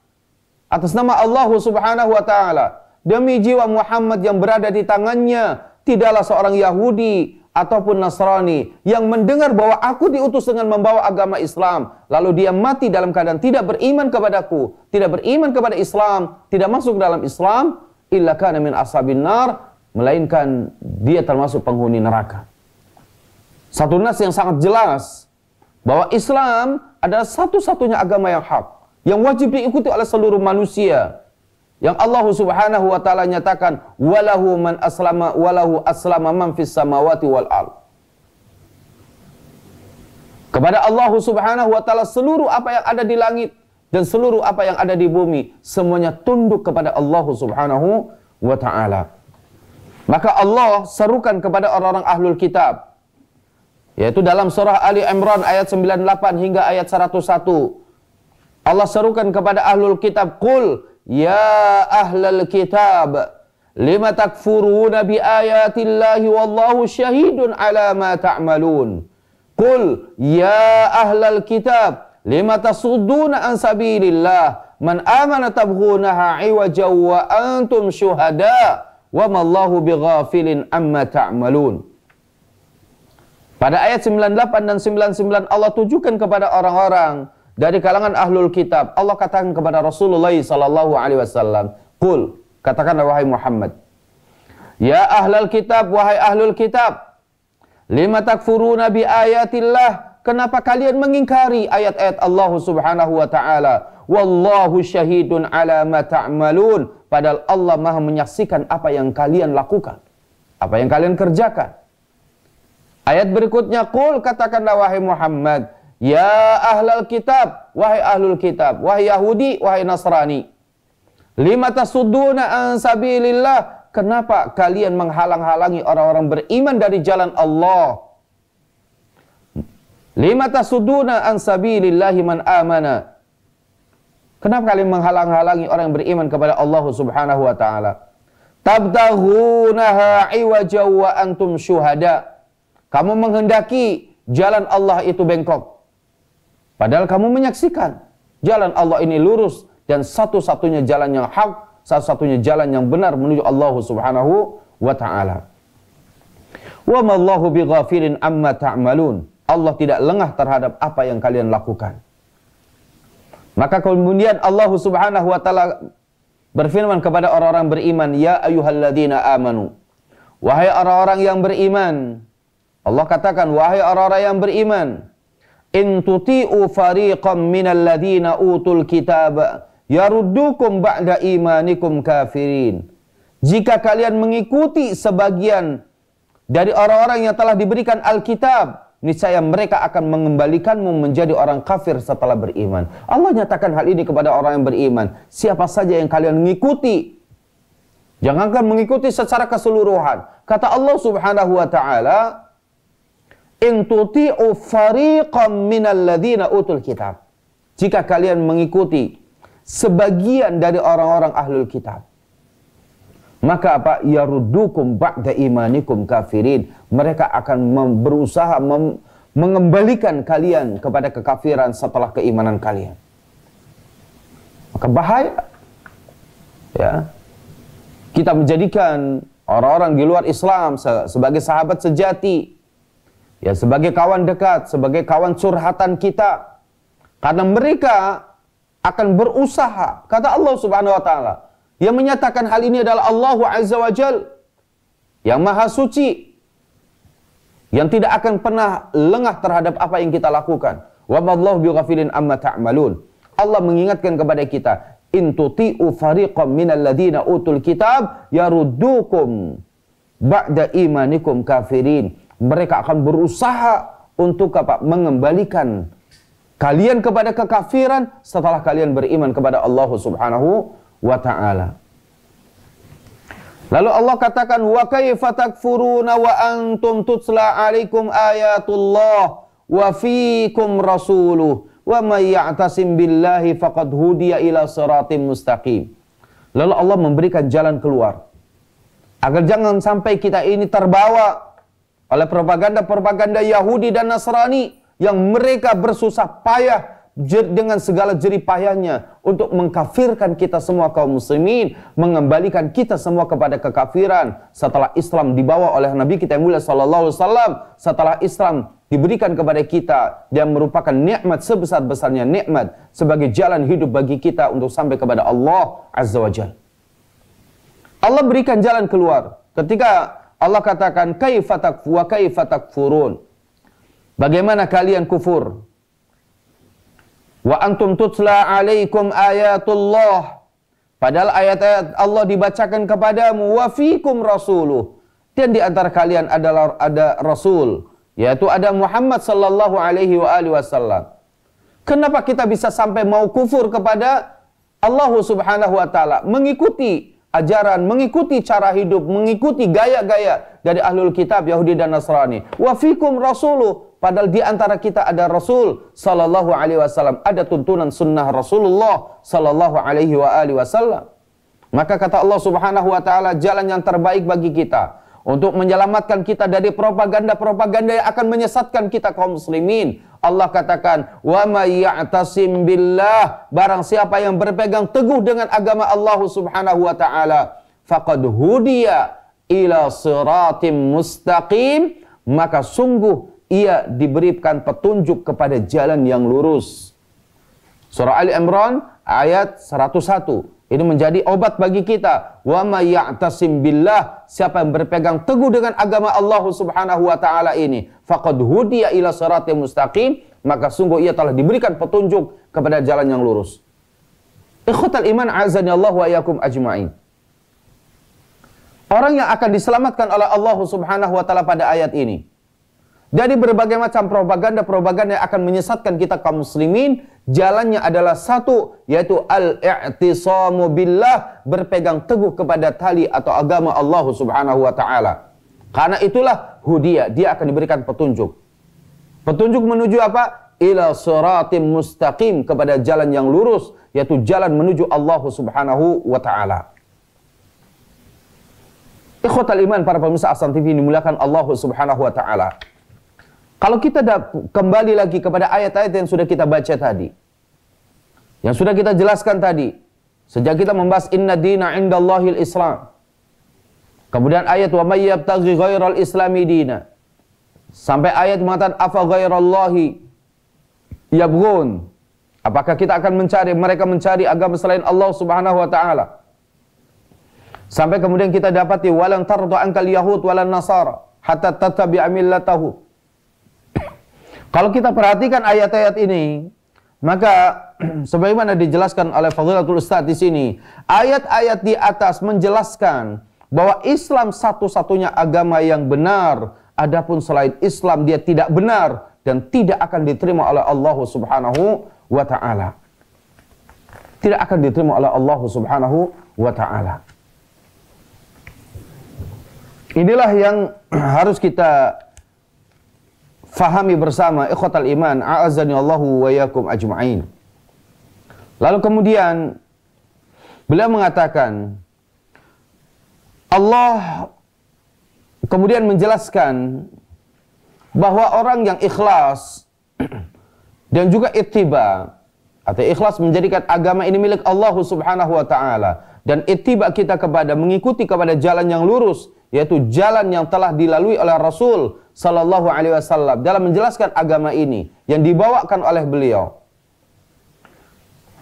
atas nama Allah Subhanahu wa taala, demi jiwa Muhammad yang berada di tangannya, tidaklah seorang Yahudi ataupun Nasrani yang mendengar bahwa aku diutus dengan membawa agama Islam, lalu dia mati dalam keadaan tidak beriman kepadaku, tidak beriman kepada Islam, tidak masuk dalam Islam, illa kana min ashabin nar, melainkan dia termasuk penghuni neraka. Satu nas yang sangat jelas bahwa Islam adalah satu-satunya agama yang hak, yang wajib diikuti oleh seluruh manusia. Yang Allah Subhanahu wa taala nyatakan, walahu man aslama walahu aslama man fis samawati wal ard. Kepada Allah Subhanahu wa taala seluruh apa yang ada di langit dan seluruh apa yang ada di bumi semuanya tunduk kepada Allah Subhanahu wa taala. Maka Allah serukan kepada orang-orang ahlul kitab, yaitu dalam surah Ali Imran ayat 98 hingga ayat 101. Allah serukan kepada ahlul kitab, qul ya ahlal kitab lima takfuruna bi ayatillahi wallahu syahidun ala ma ta'malun. Qul ya ahlal kitab lima tasudduna an sabilillah man amana tabghunaha iwaja wa antum syuhada wa mallahu bighafilin amma ta'malun. Pada ayat 98 dan 99 Allah tujukan kepada orang-orang dari kalangan ahlul kitab. Allah katakan kepada Rasulullah sallallahu alaihi wasallam, "Qul," katakanlah wahai Muhammad, Ya ahlal kitab, wahai ahlul kitab, lima takfuruna bi ayatillah, kenapa kalian mengingkari ayat-ayat Allah Subhanahu wa taala? Wallahu syahidun ala ma ta'malun, padahal Allah Maha menyaksikan apa yang kalian lakukan, apa yang kalian kerjakan. Ayat berikutnya, qul, katakanlah wahai Muhammad, ya ahlal kitab, wahai ahlul kitab, wahai Yahudi, wahai Nasrani, lima tasudduna an sabilillah, kenapa kalian menghalang-halangi orang-orang beriman dari jalan Allah? Lima tasudduna an sabilillahi man amana, kenapa kalian menghalang-halangi orang yang beriman kepada Allah Subhanahu wa taala? Tabtaghunaha iwaja wa antum syuhada, kamu menghendaki jalan Allah itu bengkok, padahal kamu menyaksikan jalan Allah ini lurus dan satu-satunya jalan yang hak, satu-satunya jalan yang benar menuju Allah Subhanahu wa taala. Wa ma Allahu bighafilin amma ta'malun, Allah tidak lengah terhadap apa yang kalian lakukan. Maka kemudian Allah Subhanahu wa taala berfirman kepada orang-orang beriman, ya ayyuhalladzina amanu, wahai orang-orang yang beriman. Allah katakan, wahai orang-orang yang beriman, in tuti'u fariqam minal ladzina utul kitab yaruddukum ba'da imanikum kafirin. Jika kalian mengikuti sebagian dari orang-orang yang telah diberikan Alkitab, niscaya mereka akan mengembalikanmu menjadi orang kafir setelah beriman. Allah nyatakan hal ini kepada orang yang beriman. Siapa saja yang kalian mengikuti, jangankan mengikuti secara keseluruhan. Kata Allah Subhanahu wa taala, in tuti'u fariqam minal ladzina utul kitab. Jika kalian mengikuti sebagian dari orang-orang ahlul kitab, maka apa? Yaruddukum ba'da imanikum kafirin. Mereka akan berusaha mengembalikan kalian kepada kekafiran setelah keimanan kalian. Maka bahaya, ya, kita menjadikan orang-orang di luar Islam sebagai sahabat sejati, ya, sebagai kawan dekat, sebagai kawan curhatan kita, karena mereka akan berusaha. Kata Allah Subhanahu wa taala, yang menyatakan hal ini adalah Allah Azza wa Jal, yang maha suci, yang tidak akan pernah lengah terhadap apa yang kita lakukan. Wa mallahu bighafilin amma ta'malun. Allah mengingatkan kepada kita, in tuti'u fariqam minal ladzina utul kitab yaruddukum ba'da imanikum kafirin. Mereka akan berusaha untuk apa? Mengembalikan kalian kepada kekafiran setelah kalian beriman kepada Allah Subhanahu wa ta'ala. Lalu Allah katakan, wa kaifa takfuruna wa antum tutsla alaikum ayatullah wa fiikum rasuluh wa may ya'tasim billahi faqad hudiya ila siratim mustaqim. Lalu Allah memberikan jalan keluar agar jangan sampai kita ini terbawa oleh propaganda-propaganda Yahudi dan Nasrani yang mereka bersusah payah dengan segala jerih payahnya untuk mengkafirkan kita semua kaum muslimin, mengembalikan kita semua kepada kekafiran setelah Islam dibawa oleh Nabi kita yang mulia sallallahu alaihi wasallam, setelah Islam diberikan kepada kita dan merupakan nikmat sebesar-besarnya nikmat sebagai jalan hidup bagi kita untuk sampai kepada Allah Azza wa Jalla. Allah berikan jalan keluar ketika Allah katakan kaifa takfurun. Bagaimana kalian kufur? Wa antum tutla alaikum ayatullah. Padahal ayat-ayat Allah dibacakan kepadamu. Wa fikum rasuluh. Dan di antara kalian ada Rasul, yaitu ada Muhammad sallallahu alaihi wasallam. Kenapa kita bisa sampai mau kufur kepada Allah Subhanahu wa taala, mengikuti ajaran, mengikuti cara hidup, mengikuti gaya-gaya dari ahlul kitab Yahudi dan Nasrani? Wa fikum rasuluh. Padahal di antara kita ada Rasul sallallahu alaihi wasallam, ada tuntunan sunnah Rasulullah sallallahu alaihi wasallam. Maka kata Allah Subhanahu wa taala, jalan yang terbaik bagi kita untuk menyelamatkan kita dari propaganda-propaganda yang akan menyesatkan kita kaum muslimin. Allah katakan, wa may ya'tasim billah, barang siapa yang berpegang teguh dengan agama Allah Subhanahu wa taala, faqad hudiya ila siratim mustaqim, maka sungguh ia diberikan petunjuk kepada jalan yang lurus. Surah Ali Imran ayat 101. Ini menjadi obat bagi kita. Wa may ya'tasim billah, siapa yang berpegang teguh dengan agama Allah Subhanahu wa taala ini, faqad hudiya ila shiratal mustaqim, maka sungguh ia telah diberikan petunjuk kepada jalan yang lurus. Ikhwatal iman, azani Allah wa iyyakum ajma'in. Orang yang akan diselamatkan oleh Allah Subhanahu wa taala pada ayat ini dari berbagai macam propaganda-propaganda yang akan menyesatkan kita kaum muslimin, jalannya adalah satu, yaitu al-i'tisamu billah, berpegang teguh kepada tali atau agama Allah Subhanahu wa taala. Karena itulah hudiyah, dia akan diberikan petunjuk. Petunjuk menuju apa? Ila shiratim mustaqim, kepada jalan yang lurus, yaitu jalan menuju Allah Subhanahu wa taala. Ikhwatal iman, para pemirsa Ahsan TV dimuliakan Allah Subhanahu wa taala. Kalau kita kembali lagi kepada ayat-ayat yang sudah kita baca tadi, yang sudah kita jelaskan tadi, sejak kita membahas inna dina indallahil Islam, kemudian ayat wa may yabtaghi ghairal islami dina, sampai ayat mengatakan afa ghairallahi yabghun, apakah kita akan mereka mencari agama selain Allah Subhanahu wa taala, sampai kemudian kita dapati walan tarda ankal yahud walan nasara hatta tattabi'a millatahu. Kalau kita perhatikan ayat-ayat ini, maka sebagaimana dijelaskan oleh Fadilatul Ustaz di sini, ayat-ayat di atas menjelaskan bahwa Islam satu-satunya agama yang benar. Adapun selain Islam dia tidak benar dan tidak akan diterima oleh Allah Subhanahu wa taala. Tidak akan diterima oleh Allah Subhanahu wa taala. Inilah yang harus kita fahami bersama, ikhwatal iman, a'azani Allahu wa iyyakum ajma'in. Lalu kemudian beliau mengatakan, Allah kemudian menjelaskan bahwa orang yang ikhlas dan juga ittiba, atau ikhlas menjadikan agama ini milik Allah Subhanahu wa taala, dan ittiba kita kepada mengikuti kepada jalan yang lurus, yaitu jalan yang telah dilalui oleh Rasul sallallahu alaihi wasallam dalam menjelaskan agama ini yang dibawakan oleh beliau.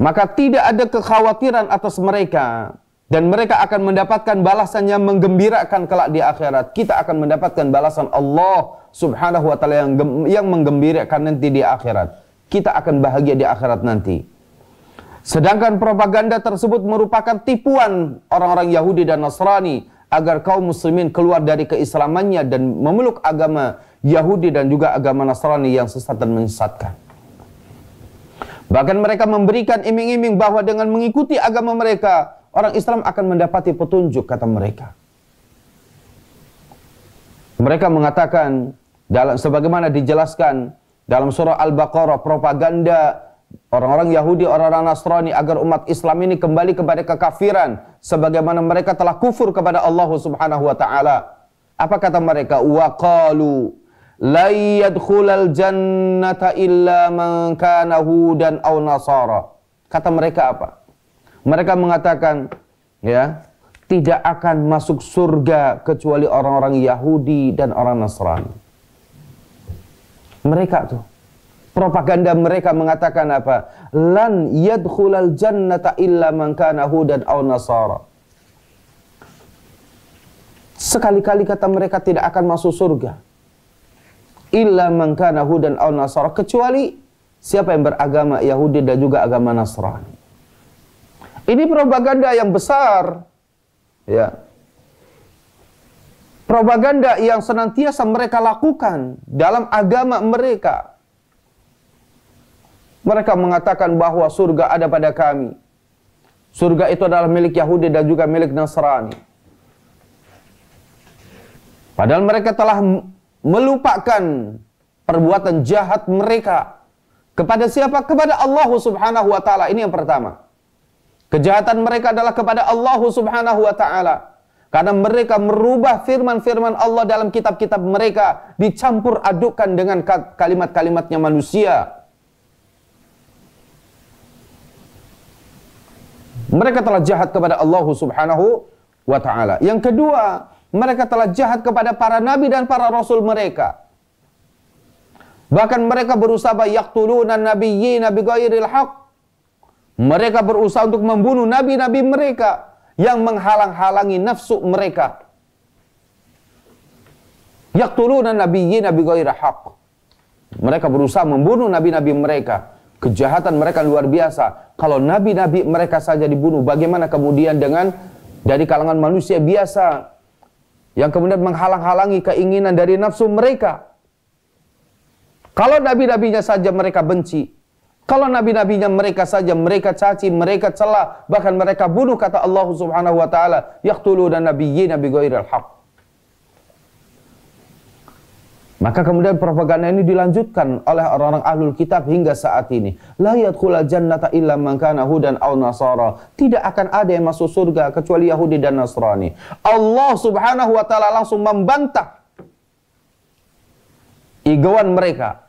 Maka tidak ada kekhawatiran atas mereka, dan mereka akan mendapatkan balasan yang menggembirakan kelak di akhirat. Kita akan mendapatkan balasan Allah Subhanahu wa taala yang menggembirakan nanti di akhirat. Kita akan bahagia di akhirat nanti. Sedangkan propaganda tersebut merupakan tipuan orang-orang Yahudi dan Nasrani agar kaum muslimin keluar dari keislamannya dan memeluk agama Yahudi dan juga agama Nasrani yang sesat dan menyesatkan. Bahkan mereka memberikan iming-iming bahwa dengan mengikuti agama mereka, orang Islam akan mendapati petunjuk, kata mereka. Mereka mengatakan, sebagaimana dijelaskan dalam surah Al-Baqarah, propaganda orang-orang Yahudi, orang-orang Nasrani agar umat Islam ini kembali kepada kekafiran sebagaimana mereka telah kufur kepada Allah Subhanahu wa taala. Apa kata mereka? Wa qalu la yadkhulal jannata illa man kana hudan aw nasara. Kata mereka apa? Mereka mengatakan, ya, tidak akan masuk surga kecuali orang-orang Yahudi dan orang Nasrani. Mereka tuh, propaganda mereka mengatakan apa? Lan yadkhulal jannata illa man kana hudan aw nasara. Sekali-kali kata mereka tidak akan masuk surga illa man kana hudan aw nasara, kecuali siapa yang beragama Yahudi dan juga agama Nasrani. Ini propaganda yang besar, ya. Propaganda yang senantiasa mereka lakukan dalam agama mereka. Mereka mengatakan bahwa surga ada pada kami. Surga itu adalah milik Yahudi dan juga milik Nasrani. Padahal mereka telah melupakan perbuatan jahat mereka. Kepada siapa? Kepada Allah Subhanahu wa taala. Ini yang pertama. Kejahatan mereka adalah kepada Allah Subhanahu wa taala. Karena mereka merubah firman-firman Allah dalam kitab-kitab mereka, dicampur adukkan dengan kalimat-kalimatnya manusia. Mereka telah jahat kepada Allah Subhanahu wa ta'ala. Yang kedua, mereka telah jahat kepada para nabi dan para rasul mereka. Bahkan mereka berusaha yaqtuluna nabiyyina bighairil haqq. Mereka berusaha untuk membunuh nabi-nabi mereka yang menghalang-halangi nafsu mereka. Yaqtuluna nabiyyina bighairi haqq. Mereka berusaha membunuh nabi-nabi mereka. Kejahatan mereka luar biasa. Kalau nabi-nabi mereka saja dibunuh, bagaimana kemudian dengan dari kalangan manusia biasa yang kemudian menghalang-halangi keinginan dari nafsu mereka? Kalau nabi-nabinya saja mereka benci, kalau nabi-nabinya mereka saja mereka caci, mereka cela, bahkan mereka bunuh, kata Allah Subhanahu wa taala, yaqtuluna nabiyyina bighairil haqq. Maka kemudian propaganda ini dilanjutkan oleh orang-orang ahlul kitab hingga saat ini. La yadkhulul jannata illa man kana hudan aw nasara. Tidak akan ada yang masuk surga kecuali Yahudi dan Nasrani. Allah Subhanahu wa taala langsung membantah igauan mereka.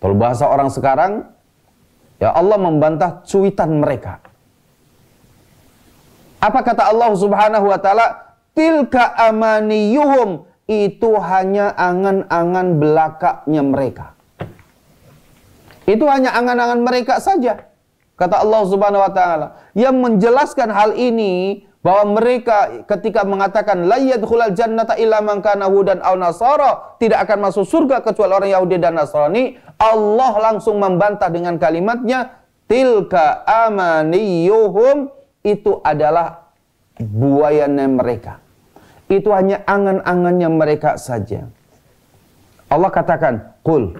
Kalau bahasa orang sekarang, ya Allah membantah cuitan mereka. Apa kata Allah Subhanahu wa taala? Tilka amaniyuhum. Itu hanya angan-angan belakanya mereka. Itu hanya angan-angan mereka saja. Kata Allah Subhanahu wa taala. Yang menjelaskan hal ini, bahwa mereka ketika mengatakan la yadkhulul jannata illa man kana hudan aw nasara, tidak akan masuk surga kecuali orang Yahudi dan Nasrani, Allah langsung membantah dengan kalimatnya, tilka amaniyuhum. Itu adalah buayannya mereka. Itu hanya angan-angannya mereka saja. Allah katakan, qul,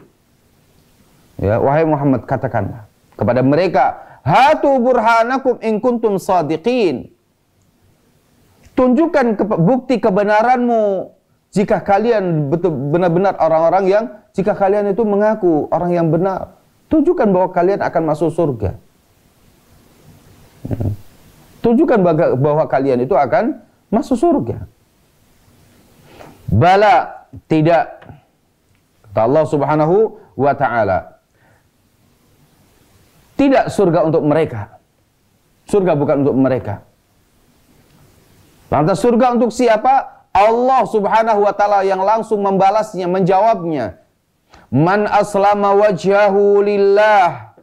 ya, wahai Muhammad, katakanlah kepada mereka, hatu burhanakum in kuntum shadiqin. Tunjukkan bukti kebenaranmu jika kalian benar-benar orang-orang yang, jika kalian itu mengaku orang yang benar. Tunjukkan bahwa kalian akan masuk surga. Tunjukkan bahwa kalian itu akan masuk surga. Bala, tidak. Kata Allah Subhanahu wa ta'ala, tidak surga untuk mereka. Surga bukan untuk mereka. Lantas surga untuk siapa? Allah Subhanahu wa ta'ala yang langsung membalasnya, menjawabnya. Man aslama wajhahu lillah.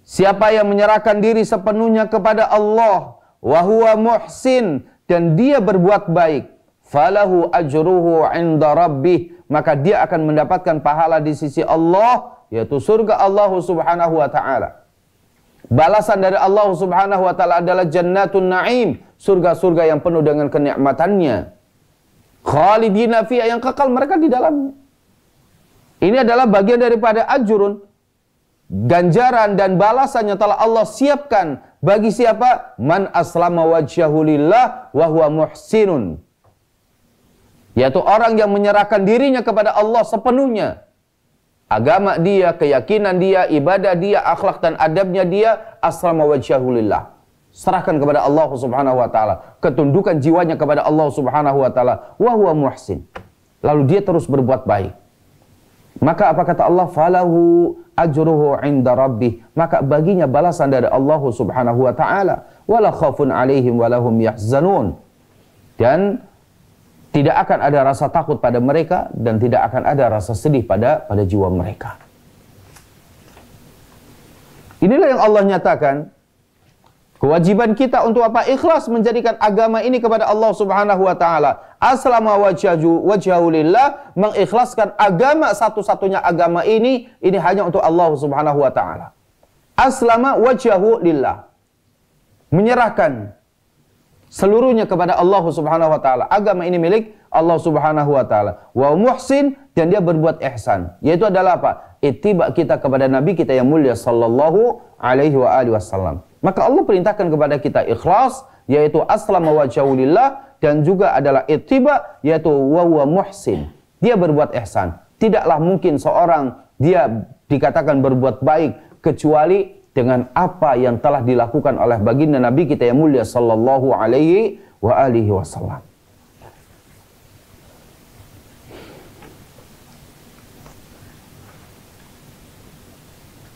Siapa yang menyerahkan diri sepenuhnya kepada Allah, wa huwa muhsin, dan dia berbuat baik, falahu ajruhu 'inda rabbih, maka dia akan mendapatkan pahala di sisi Allah, yaitu surga Allah Subhanahu wa taala. Balasan dari Allah Subhanahu wa taala adalah jannatun na'im, surga-surga yang penuh dengan kenikmatannya. Khalidina fiha, yang kekal mereka di dalamnya. Ini adalah bagian daripada ajrun, ganjaran dan balasannya telah Allah siapkan bagi siapa? Man aslama wajhahu lillah wa huwa muhsinun. Yaitu orang yang menyerahkan dirinya kepada Allah sepenuhnya. Agama dia, keyakinan dia, ibadah dia, akhlak dan adabnya dia, aslama wajhahu lillah. Serahkan kepada Allah Subhanahu wa taala, ketundukan jiwanya kepada Allah Subhanahu wa taala, wa huwa muhsin. Lalu dia terus berbuat baik. Maka apa kata Allah? Falahu ajruhu 'inda rabbih. Maka baginya balasan dari Allah Subhanahu wa taala. Wala khaufun 'alaihim wa lahum yahzanun. Dan tidak akan ada rasa takut pada mereka dan tidak akan ada rasa sedih pada jiwa mereka. Inilah yang Allah nyatakan. Kewajiban kita untuk apa? Ikhlas menjadikan agama ini kepada Allah Subhanahu wa taala. Aslama wajhahu lillah, mengikhlaskan agama satu-satunya agama ini hanya untuk Allah Subhanahu wa taala. Aslama wajhahu lillah. Menyerahkan seluruhnya kepada Allah Subhanahu wa taala. Agama ini milik Allah Subhanahu wa taala. Wa muhsin, dan dia berbuat ihsan. Yaitu adalah apa? Ittiba kita kepada Nabi kita yang mulia sallallahu alaihi wa alihi wasallam. Maka Allah perintahkan kepada kita ikhlas, yaitu aslama wajhahu lillah, dan juga adalah ittiba, yaitu wa huwa muhsin. Dia berbuat ihsan. Tidaklah mungkin seorang dia dikatakan berbuat baik kecuali dengan apa yang telah dilakukan oleh baginda Nabi kita yang mulia sallallahu alaihi wa alihi wasallam.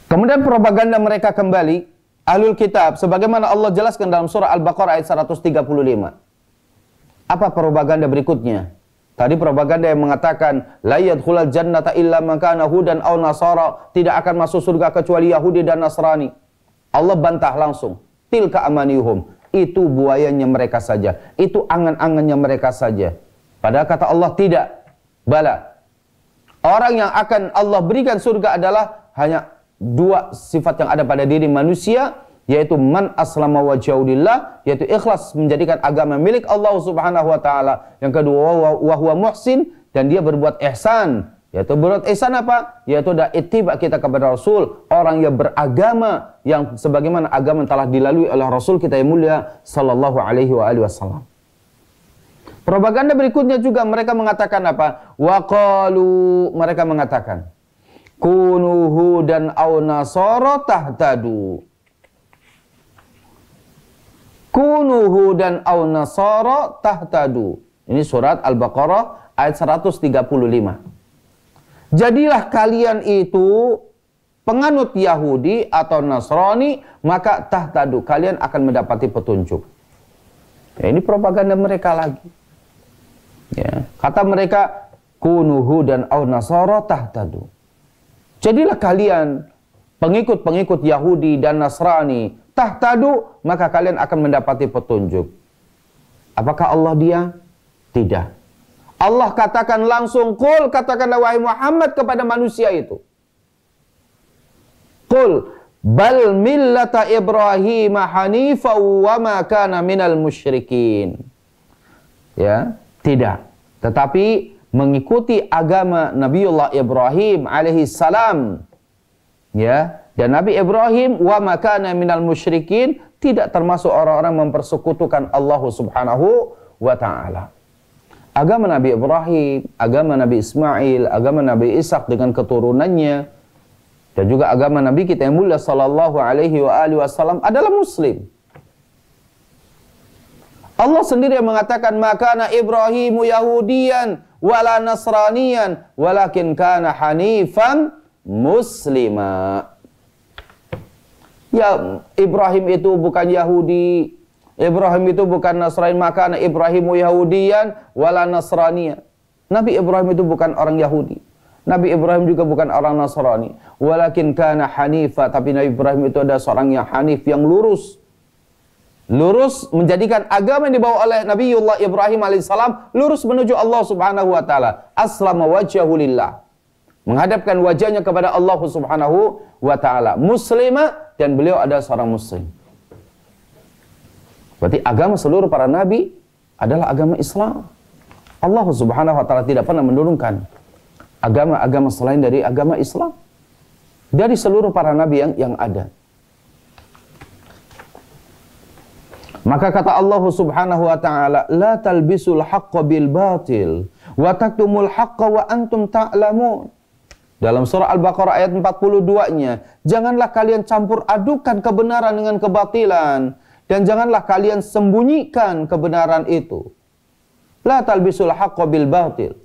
Kemudian propaganda mereka kembali, ahlul kitab, sebagaimana Allah jelaskan dalam surah Al-Baqarah ayat 135. Apa propaganda berikutnya? Tadi propaganda yang mengatakan la yadkhulul jannata illa man kana hudan aw nasara, tidak akan masuk surga kecuali Yahudi dan Nasrani. Allah bantah langsung. Tilka amanihum. Itu buayanya mereka saja. Itu angan-angannya mereka saja. Padahal kata Allah tidak. Bala. Orang yang akan Allah berikan surga adalah hanya dua sifat yang ada pada diri manusia, yaitu man aslama wajhahu lillah, yaitu ikhlas menjadikan agama milik Allah Subhanahu wa taala. Yang kedua wa huwa muhsin, dan dia berbuat ihsan. Yaitu berbuat ihsan apa? Yaitu ada ittiba kita kepada Rasul, orang yang beragama yang sebagaimana agama yang telah dilalui oleh Rasul kita yang mulia sallallahu alaihi wasallam. Propaganda berikutnya juga mereka mengatakan apa? Waqalu, mereka mengatakan kunu hudan aw nasara tahtadu. Kunu hudan aw nasara tahtadu. Ini surat Al-Baqarah ayat 135. Jadilah kalian itu penganut Yahudi atau Nasrani, maka tahtadu, kalian akan mendapati petunjuk. Ya, ini propaganda mereka lagi. Ya, kata mereka kunu hudan aw nasara tahtadu. Jadilah kalian pengikut-pengikut Yahudi dan Nasrani, tahtadu, maka kalian akan mendapati petunjuk. Apakah Allah dia? Tidak. Allah katakan langsung, qul, katakanlah wahai Muhammad kepada manusia itu. Qul bal millata Ibrahim hanifa wa ma kana minal musyrikin. Ya, tidak. Tetapi mengikuti agama Nabiullah Ibrahim alaihi salam. Ya, dan Nabi Ibrahim wa ma kana minal musyrikin, tidak termasuk orang-orang mempersekutukan Allah Subhanahu wa taala. Agama Nabi Ibrahim, agama Nabi Ismail, agama Nabi Ishak dengan keturunannya, dan juga agama Nabi kita yang mulia sallallahu alaihi wasallam adalah Muslim. Allah sendiri yang mengatakan makana Ibrahimu Yahudiyan wala Nasraniyan walakin kana hanifan muslima. Ya, Ibrahim itu bukan Yahudi, Ibrahim itu bukan Nasrani, maka Ibrahimu Yahudiyan wala Nasraniya. Nabi Ibrahim itu bukan orang Yahudi, Nabi Ibrahim juga bukan orang Nasrani, walakin kana hanifa, tapi Nabi Ibrahim itu adalah seorang yang hanif, yang lurus. Lurus menjadikan agama yang dibawa oleh Nabiullah Ibrahim alaihissalam lurus menuju Allah Subhanahu wa taala. Aslama wajhahu lillah, menghadapkan wajahnya kepada Allah Subhanahu wa taala. Muslimah, dan beliau adalah seorang muslim. Berarti agama seluruh para nabi adalah agama Islam. Allah Subhanahu wa taala tidak pernah menurunkan agama-agama selain dari agama Islam dari seluruh para nabi yang ada. Maka kata Allah Subhanahu wa taala, la talbisul haqqo bil batil wa taktumul haqqo wa antum ta'lamun. Dalam surah Al-Baqarah ayat 42-nya, janganlah kalian campur adukan kebenaran dengan kebatilan, dan janganlah kalian sembunyikan kebenaran itu. La talbisul haqqo bil batil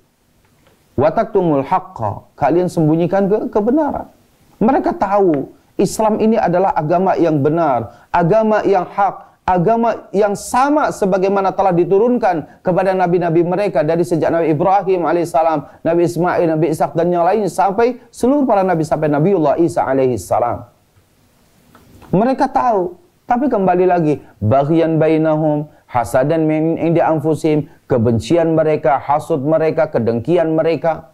wa taktumul haqqo. Kalian sembunyikan kebenaran. Mereka tahu Islam ini adalah agama yang benar, agama yang hak, agama yang sama sebagaimana telah diturunkan kepada nabi-nabi mereka dari sejak Nabi Ibrahim alaihissalam, Nabi Ismail, Nabi Ishak dan yang lainnya sampai seluruh para nabi sampai Nabiullah Isa alaihissalam. Mereka tahu, tapi kembali lagi baghyan bainahum hasadan min indi anfusihim, kebencian mereka, hasud mereka, kedengkian mereka,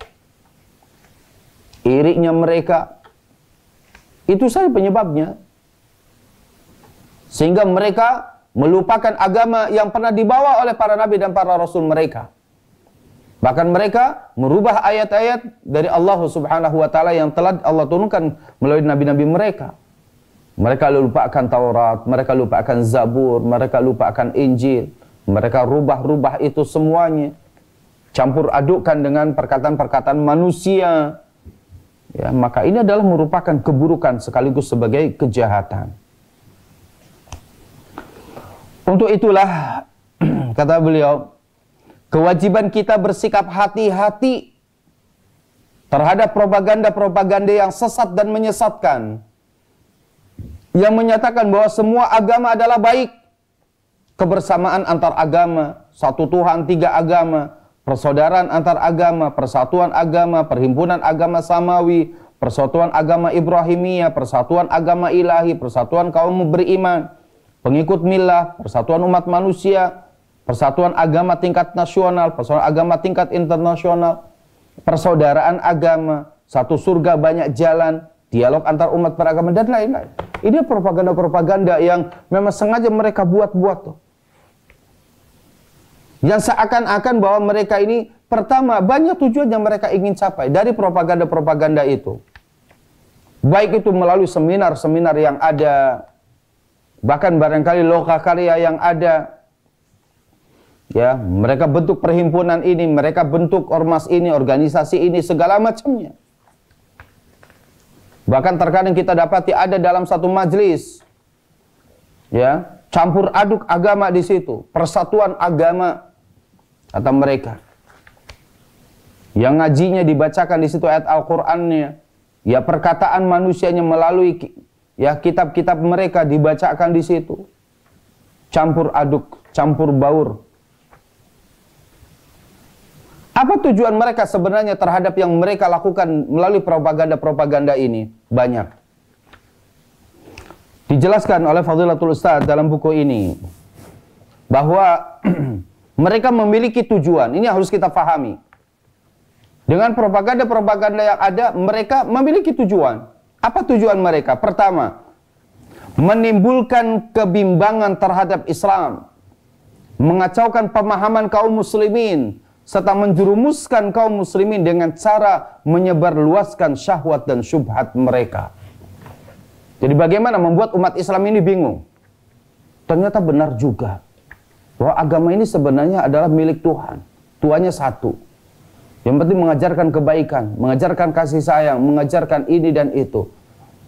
iriknya mereka. Itu saja penyebabnya. Sehingga mereka melupakan agama yang pernah dibawa oleh para nabi dan para rasul mereka. Bahkan mereka merubah ayat-ayat dari Allah Subhanahu wa taala yang telah Allah turunkan melalui nabi-nabi mereka. Mereka lupakan Taurat, mereka lupakan Zabur, mereka lupakan Injil. Mereka rubah-rubah itu semuanya. Campur adukkan dengan perkataan-perkataan manusia. Ya, maka ini adalah merupakan keburukan sekaligus sebagai kejahatan. Untuk itulah, kata beliau, kewajiban kita bersikap hati-hati terhadap propaganda-propaganda yang sesat dan menyesatkan, yang menyatakan bahwa semua agama adalah baik, kebersamaan antar agama, satu Tuhan, tiga agama, persaudaraan antar agama, persatuan agama, perhimpunan agama samawi, persatuan agama Ibrahimiyah, persatuan agama ilahi, persatuan kaum beriman, pengikut millah, persatuan umat manusia, persatuan agama tingkat nasional, persatuan agama tingkat internasional, persaudaraan agama, satu surga banyak jalan, dialog antar umat beragama, dan lain-lain. Ini propaganda-propaganda yang memang sengaja mereka buat-buat tuh. Yang seakan-akan bahwa mereka ini, pertama, banyak tujuan yang mereka ingin capai dari propaganda-propaganda itu. Baik itu melalui seminar-seminar yang ada, bahkan barangkali lokakarya yang ada. Ya, mereka bentuk perhimpunan ini, mereka bentuk ormas ini, organisasi ini, segala macamnya. Bahkan terkadang kita dapati ada dalam satu majelis, ya, campur aduk agama di situ, persatuan agama kata mereka. Yang ngajinya dibacakan di situ ayat Al-Qur'annya, ya perkataan manusianya melalui ya kitab-kitab mereka dibacakan di situ. Campur aduk, campur baur. Apa tujuan mereka sebenarnya terhadap yang mereka lakukan melalui propaganda-propaganda ini? Banyak. Dijelaskan oleh Fadilatul Ustaz dalam buku ini bahwa mereka memiliki tujuan. Ini harus kita pahami. Dengan propaganda-propaganda yang ada, mereka memiliki tujuan. Apa tujuan mereka? Pertama, menimbulkan kebimbangan terhadap Islam, mengacaukan pemahaman kaum muslimin, serta menjerumuskan kaum muslimin dengan cara menyebarluaskan syahwat dan syubhat mereka. Jadi bagaimana membuat umat Islam ini bingung? Ternyata benar juga bahwa agama ini sebenarnya adalah milik Tuhan. Tuhannya satu. Yang penting mengajarkan kebaikan, mengajarkan kasih sayang, mengajarkan ini dan itu.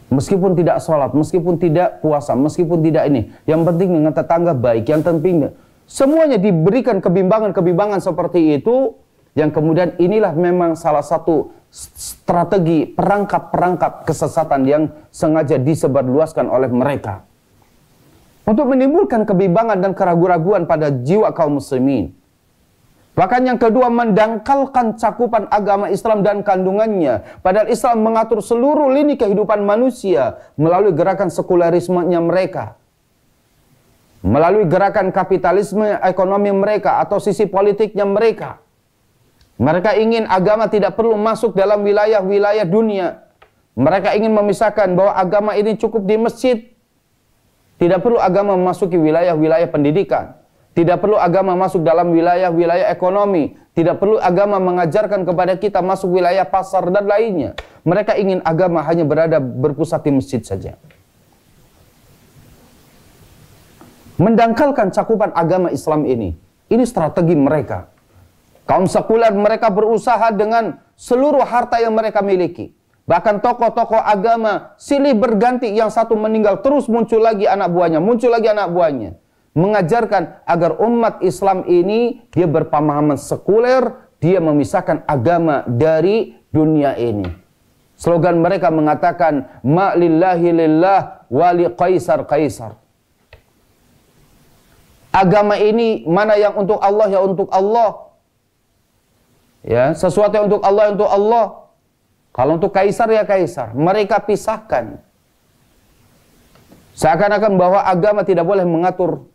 Meskipun tidak sholat, meskipun tidak puasa, meskipun tidak ini. Yang penting dengan tetangga baik, yang penting semuanya diberikan kebimbangan-kebimbangan seperti itu. Yang kemudian inilah memang salah satu strategi perangkap-perangkap kesesatan yang sengaja disebarluaskan oleh mereka. Untuk menimbulkan kebimbangan dan keraguan-raguan pada jiwa kaum muslimin. Bahkan yang kedua, mendangkalkan cakupan agama Islam dan kandungannya. Padahal Islam mengatur seluruh lini kehidupan manusia melalui gerakan sekulerismenya mereka. Melalui gerakan kapitalisme ekonomi mereka atau sisi politiknya mereka. Mereka ingin agama tidak perlu masuk dalam wilayah-wilayah dunia. Mereka ingin memisahkan bahwa agama ini cukup di masjid. Tidak perlu agama memasuki wilayah-wilayah pendidikan. Tidak perlu agama masuk dalam wilayah-wilayah ekonomi. Tidak perlu agama mengajarkan kepada kita masuk wilayah pasar dan lainnya. Mereka ingin agama hanya berpusat di masjid saja. Mendangkalkan cakupan agama Islam ini. Ini strategi mereka. Kaum sekuler mereka berusaha dengan seluruh harta yang mereka miliki. Bahkan tokoh-tokoh agama silih berganti, yang satu meninggal terus muncul lagi anak buahnya, muncul lagi anak buahnya. Mengajarkan agar umat Islam ini dia berpemahaman sekuler, dia memisahkan agama dari dunia ini. Slogan mereka mengatakan ma lillahi lillah wa li qaisar qaisar. Agama ini mana yang untuk Allah ya untuk Allah. Ya, sesuatu yang untuk Allah ya untuk Allah. Kalau untuk kaisar ya kaisar. Mereka pisahkan. Seakan-akan bahwa agama tidak boleh mengatur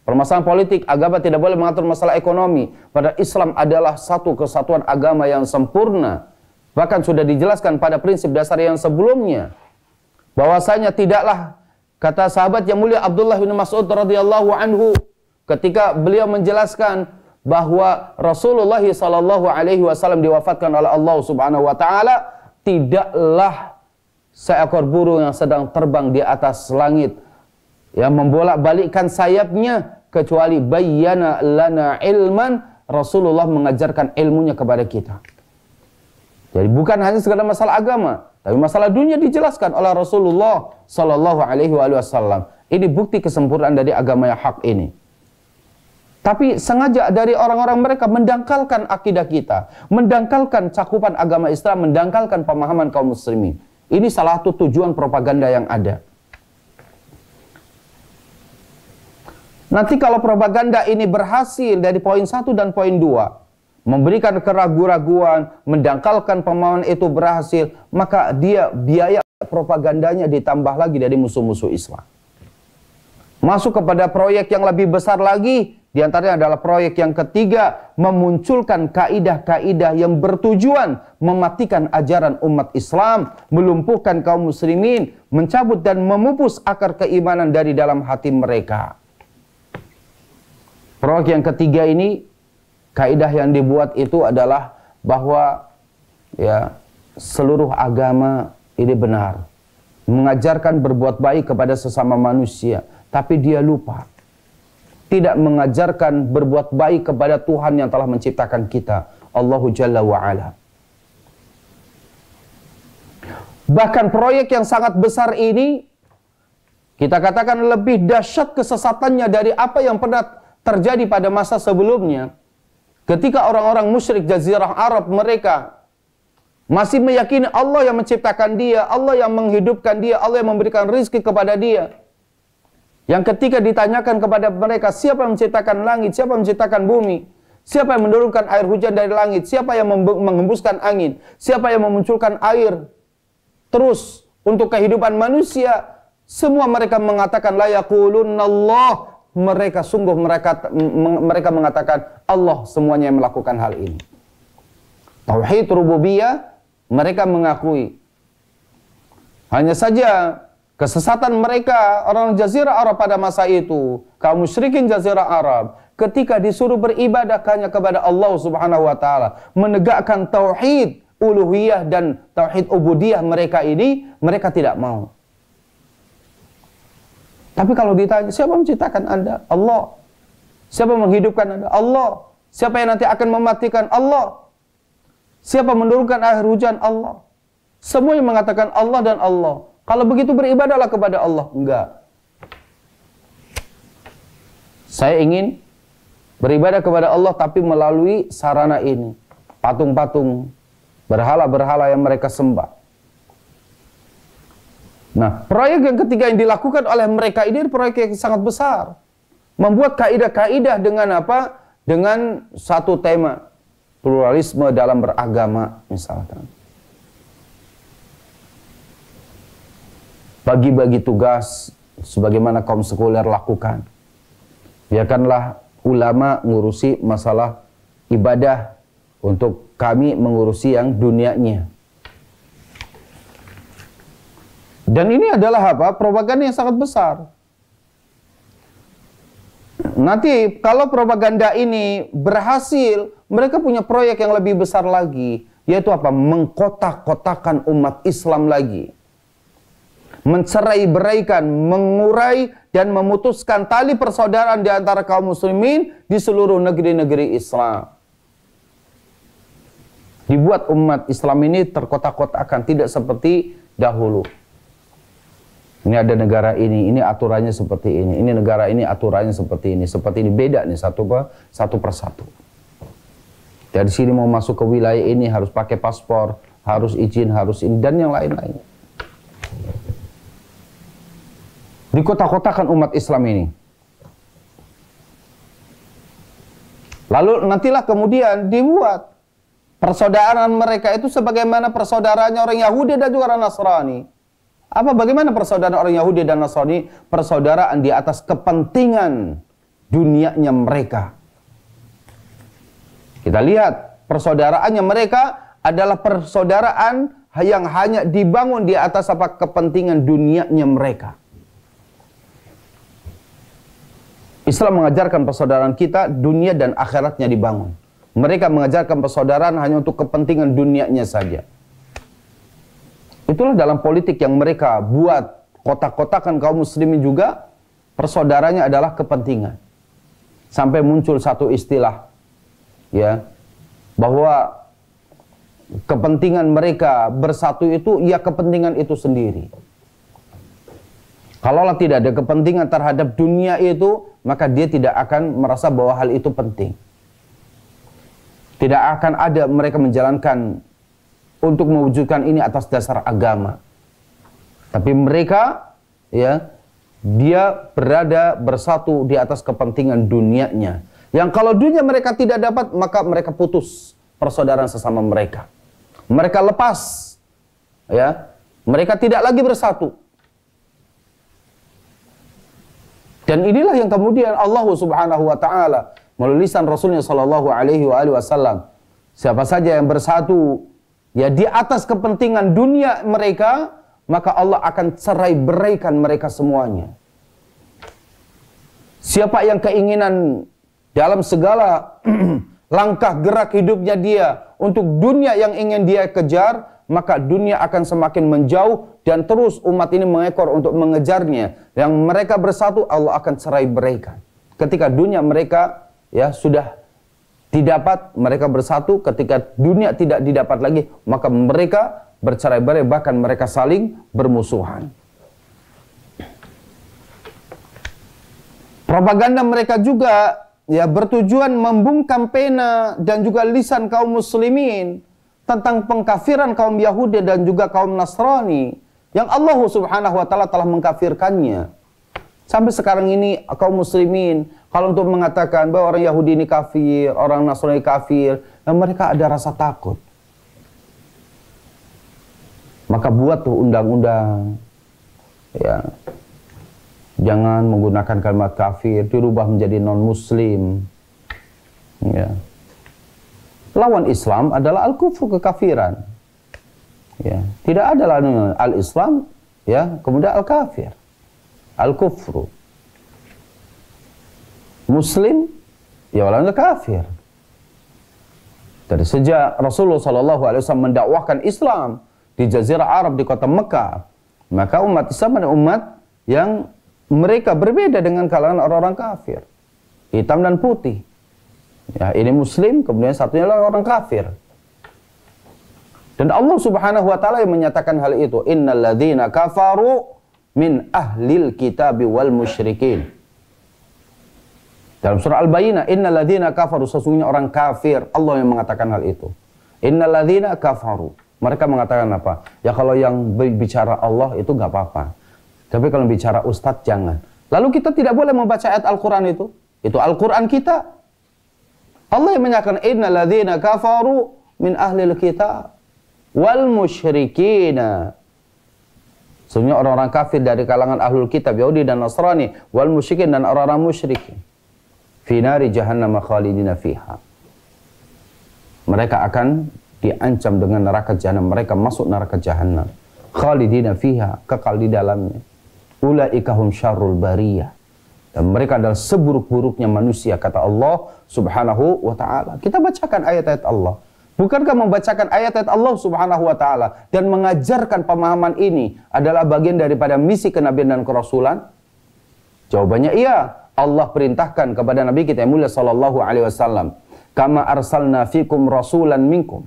permasalahan politik, agama tidak boleh mengatur masalah ekonomi. Padahal Islam adalah satu kesatuan agama yang sempurna. Bahkan sudah dijelaskan pada prinsip dasar yang sebelumnya. Bahwasanya tidaklah, kata sahabat yang mulia Abdullah bin Mas'ud radhiyallahu anhu, ketika beliau menjelaskan bahwa Rasulullah SAW diwafatkan oleh Allah Subhanahu wa taala, tidaklah seekor burung yang sedang terbang di atas langit yang membolak-balikkan sayapnya kecuali bayyana lana ilman, Rasulullah mengajarkan ilmunya kepada kita. Jadi bukan hanya sekedar masalah agama, tapi masalah dunia dijelaskan oleh Rasulullah SAW. Ini bukti kesempurnaan dari agama yang hak ini. Tapi sengaja dari orang-orang mereka mendangkalkan akidah kita, mendangkalkan cakupan agama Islam, mendangkalkan pemahaman kaum muslimin. Ini salah satu tujuan propaganda yang ada. Nanti kalau propaganda ini berhasil dari poin 1 dan poin 2, memberikan keraguan-raguan, mendangkalkan pemahaman itu berhasil, maka dia biaya propagandanya ditambah lagi dari musuh-musuh Islam. Masuk kepada proyek yang lebih besar lagi, diantaranya adalah proyek yang ketiga, memunculkan kaidah-kaidah yang bertujuan mematikan ajaran umat Islam, melumpuhkan kaum muslimin, mencabut dan memupus akar keimanan dari dalam hati mereka. Proyek yang ketiga ini, kaidah yang dibuat itu adalah bahwa ya seluruh agama ini benar, mengajarkan berbuat baik kepada sesama manusia, tapi dia lupa tidak mengajarkan berbuat baik kepada Tuhan yang telah menciptakan kita, Allahu Jalla wa'ala. Bahkan proyek yang sangat besar ini, kita katakan lebih dahsyat kesesatannya dari apa yang pernah terjadi pada masa sebelumnya. Ketika orang-orang musyrik Jazirah Arab mereka masih meyakini Allah yang menciptakan dia, Allah yang menghidupkan dia, Allah yang memberikan rizki kepada dia. Yang ketika ditanyakan kepada mereka, siapa yang menciptakan langit, siapa yang menciptakan bumi, siapa yang menurunkan air hujan dari langit, siapa yang menghembuskan angin, siapa yang memunculkan air terus untuk kehidupan manusia, semua mereka mengatakan la yaqulunallah. Mereka mengatakan Allah semuanya yang melakukan hal ini. Tauhid rububiyah mereka mengakui. Hanya saja kesesatan mereka orang Jazirah Arab pada masa itu, kaum musyrikin Jazirah Arab, ketika disuruh beribadah hanya kepada Allah Subhanahu wa taala, menegakkan tauhid uluhiyah dan tauhid ubudiyah mereka ini, mereka tidak mau. Tapi kalau ditanya, siapa menciptakan Anda? Allah. Siapa menghidupkan Anda? Allah. Siapa yang nanti akan mematikan? Allah. Siapa menurunkan air hujan? Allah. Semuanya mengatakan Allah dan Allah. Kalau begitu beribadahlah kepada Allah. Enggak. Saya ingin beribadah kepada Allah tapi melalui sarana ini. Patung-patung, berhala-berhala yang mereka sembah. Nah, proyek yang ketiga yang dilakukan oleh mereka ini proyek yang sangat besar. Membuat kaidah-kaidah dengan apa? Dengan satu tema. Pluralisme dalam beragama, misalkan. Bagi-bagi tugas, sebagaimana kaum sekuler lakukan. Biarkanlah ulama ngurusi masalah ibadah, untuk kami mengurusi yang dunianya. Dan ini adalah apa? Propaganda yang sangat besar. Nanti kalau propaganda ini berhasil, mereka punya proyek yang lebih besar lagi, yaitu apa? Mengkotak-kotakan umat Islam lagi. Mencerai-beraikan, mengurai dan memutuskan tali persaudaraan di antara kaum muslimin di seluruh negeri-negeri Islam. Dibuat umat Islam ini terkotak-kotakan, tidak seperti dahulu. Ini ada negara ini aturannya seperti ini negara ini aturannya seperti ini, beda nih satu persatu. Dari sini mau masuk ke wilayah ini harus pakai paspor, harus izin, harus ini dan yang lain-lain. Dikotak-kotakan umat Islam ini. Lalu nantilah kemudian dibuat persaudaraan mereka itu sebagaimana persaudaraannya orang Yahudi dan juga orang Nasrani. Bagaimana persaudaraan orang Yahudi dan Nasrani? Persaudaraan di atas kepentingan dunianya mereka. Kita lihat persaudaraannya mereka adalah persaudaraan yang hanya dibangun di atas kepentingan dunianya mereka. Islam mengajarkan persaudaraan kita dunia dan akhiratnya dibangun. Mereka mengajarkan persaudaraan hanya untuk kepentingan dunianya saja. Itulah dalam politik yang mereka buat, kotak-kotakan kaum muslimin juga, persaudaranya adalah kepentingan. Sampai muncul satu istilah, ya, bahwa kepentingan mereka bersatu itu, ya kepentingan itu sendiri. Kalaulah tidak ada kepentingan terhadap dunia itu, maka dia tidak akan merasa bahwa hal itu penting. Tidak akan ada mereka menjalankan untuk mewujudkan ini atas dasar agama. Tapi mereka, ya, dia berada bersatu di atas kepentingan dunianya. Yang kalau dunia mereka tidak dapat, maka mereka putus persaudaraan sesama mereka. Mereka lepas, ya, mereka tidak lagi bersatu. Dan inilah yang kemudian Allah Subhanahu wa taala melalui lisan Rasulnya sallallahu alaihi wasallam, siapa saja yang bersatu ya di atas kepentingan dunia mereka, maka Allah akan cerai beraikan mereka semuanya. Siapa yang keinginan dalam segala langkah gerak hidupnya dia untuk dunia yang ingin dia kejar, maka dunia akan semakin menjauh dan terus umat ini mengekor untuk mengejarnya. Yang mereka bersatu, Allah akan cerai beraikan. Ketika dunia mereka ya sudah didapat, mereka bersatu. Ketika dunia tidak didapat lagi, maka mereka bercerai-berai, bahkan mereka saling bermusuhan. Propaganda mereka juga ya bertujuan membungkam pena dan juga lisan kaum muslimin tentang pengkafiran kaum Yahudi dan juga kaum Nasrani yang Allah Subhanahu wa taala telah mengkafirkannya. Sampai sekarang ini kaum muslimin kalau untuk mengatakan bahwa orang Yahudi ini kafir, orang Nasrani kafir, mereka ada rasa takut. Maka buat tuh undang-undang, ya, jangan menggunakan kalimat kafir, dirubah menjadi non-muslim. Ya. Lawan Islam adalah al-kufru, kekafiran. Ya. Tidak ada al-Islam, ya, kemudian al-kafir, al-kufru. Muslim, ya lawannya kafir. Dari sejak Rasulullah SAW mendakwahkan Islam di Jazirah Arab, di kota Mekah, maka umat Islam adalah umat yang mereka berbeda dengan kalangan orang-orang kafir, hitam dan putih. Ya, ini Muslim, kemudian satunya adalah orang kafir. Dan Allah Subhanahu wa taala yang menyatakan hal itu, innal ladzina kafaru min ahlil kitabi wal musyrikin. Dalam surah Al-Bayyinah, innal ladzina kafaru, sesungguhnya orang kafir. Allah yang mengatakan hal itu. Innal ladzina kafaru. Mereka mengatakan apa? Ya kalau yang bicara Allah itu nggak apa-apa. Tapi kalau bicara ustadz jangan. Lalu kita tidak boleh membaca ayat Al-Quran itu. Itu Al-Quran kita. Allah yang menyatakan innal ladzina kafaru min ahlil kitab wal musyrikina. Sesungguhnya orang-orang kafir dari kalangan ahlul kitab, Yahudi dan Nasrani, wal musyrikin, dan orang-orang musyrikin, fi nari jahannam khalidina fiha. Mereka akan diancam dengan neraka jahanam. Mereka masuk neraka jahanam. Khalidina fiha, kekal di dalamnya. Ulaika hum syarrul bariyah. Dan mereka adalah seburuk-buruknya manusia, kata Allah Subhanahu wa taala. Kita bacakan ayat-ayat Allah. Bukankah membacakan ayat-ayat Allah Subhanahu wa taala dan mengajarkan pemahaman ini adalah bagian daripada misi kenabian dan kerasulan? Jawabannya iya. Allah perintahkan kepada Nabi kita yang mulia sallallahu alaihi wasallam, kama arsalna fikum rasulan minkum.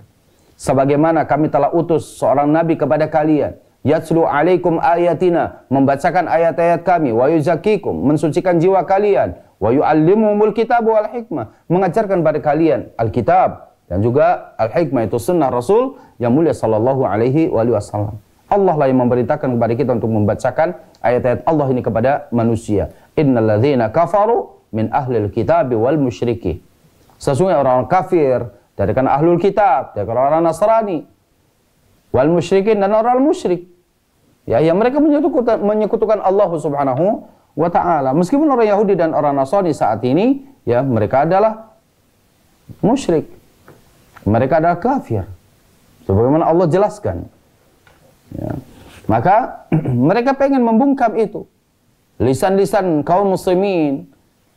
Sebagaimana kami telah utus seorang nabi kepada kalian, yatslu alaikum ayatina, membacakan ayat-ayat kami, wa yuzakkikum, mensucikan jiwa kalian, wa yuallimumul kitab wal hikmah, mengajarkan pada kalian Alkitab dan juga Al-Hikmah, itu sunnah Rasul yang mulia sallallahu alaihi wasallam. Allah lah yang memerintahkan kepada kita untuk membacakan ayat-ayat Allah ini kepada manusia. Innal ladzina kafaru min ahlil kitab wal musyriki. Sesungguhnya orang kafir dari kalangan ahlul kitab, dari kalangan orang Nasrani, wal musyrikin, dan orang musyrik, ya, yang mereka menyekutukan Allah Subhanahu wa taala. Meskipun orang Yahudi dan orang Nasrani saat ini, ya, mereka adalah musyrik, mereka adalah kafir, sebagaimana Allah jelaskan, ya. Maka mereka pengen membungkam itu, lisan-lisan kaum muslimin,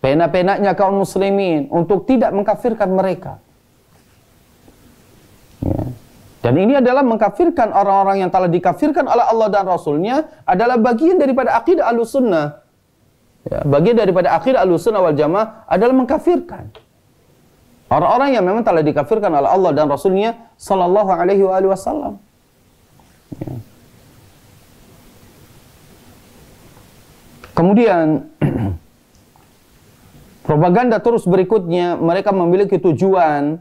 pena-penanya kaum muslimin, untuk tidak mengkafirkan mereka, ya. Dan ini adalah mengkafirkan orang-orang yang telah dikafirkan oleh Allah dan Rasulnya, adalah bagian daripada akidah Ahlussunnah. Ya, bagian daripada akidah Ahlussunnah wal Jamaah adalah mengkafirkan orang-orang yang memang telah dikafirkan oleh Allah dan Rasulnya sallallahu alaihi wasallam. Ya. Kemudian propaganda terus berikutnya, mereka memiliki tujuan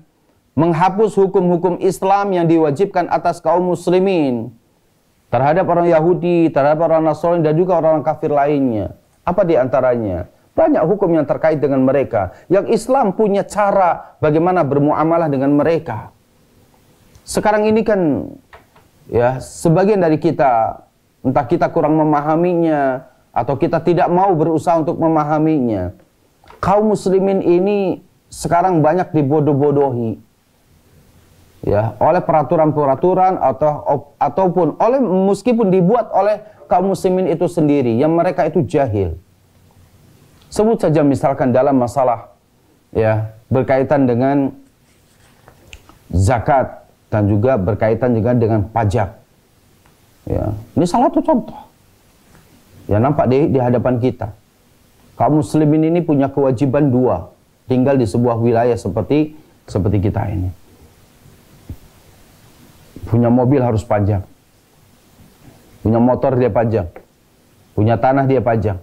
menghapus hukum-hukum Islam yang diwajibkan atas kaum muslimin terhadap orang Yahudi, terhadap orang Nasrani, dan juga orang kafir lainnya. Apa di antaranya? Banyak hukum yang terkait dengan mereka. Yang Islam punya cara bagaimana bermuamalah dengan mereka. Sekarang ini kan ya sebagian dari kita, entah kita kurang memahaminya atau kita tidak mau berusaha untuk memahaminya. Kaum muslimin ini sekarang banyak dibodoh-bodohi ya oleh peraturan-peraturan ataupun oleh meskipun dibuat oleh kaum muslimin itu sendiri yang mereka itu jahil. Sebut saja misalkan dalam masalah ya berkaitan dengan zakat dan juga berkaitan juga dengan pajak. Ya, ini salah satu contoh yang nampak di hadapan kita. Kaum muslimin ini punya kewajiban dua, tinggal di sebuah wilayah seperti kita ini. Punya mobil harus pajak, punya motor dia pajak, punya tanah dia pajak,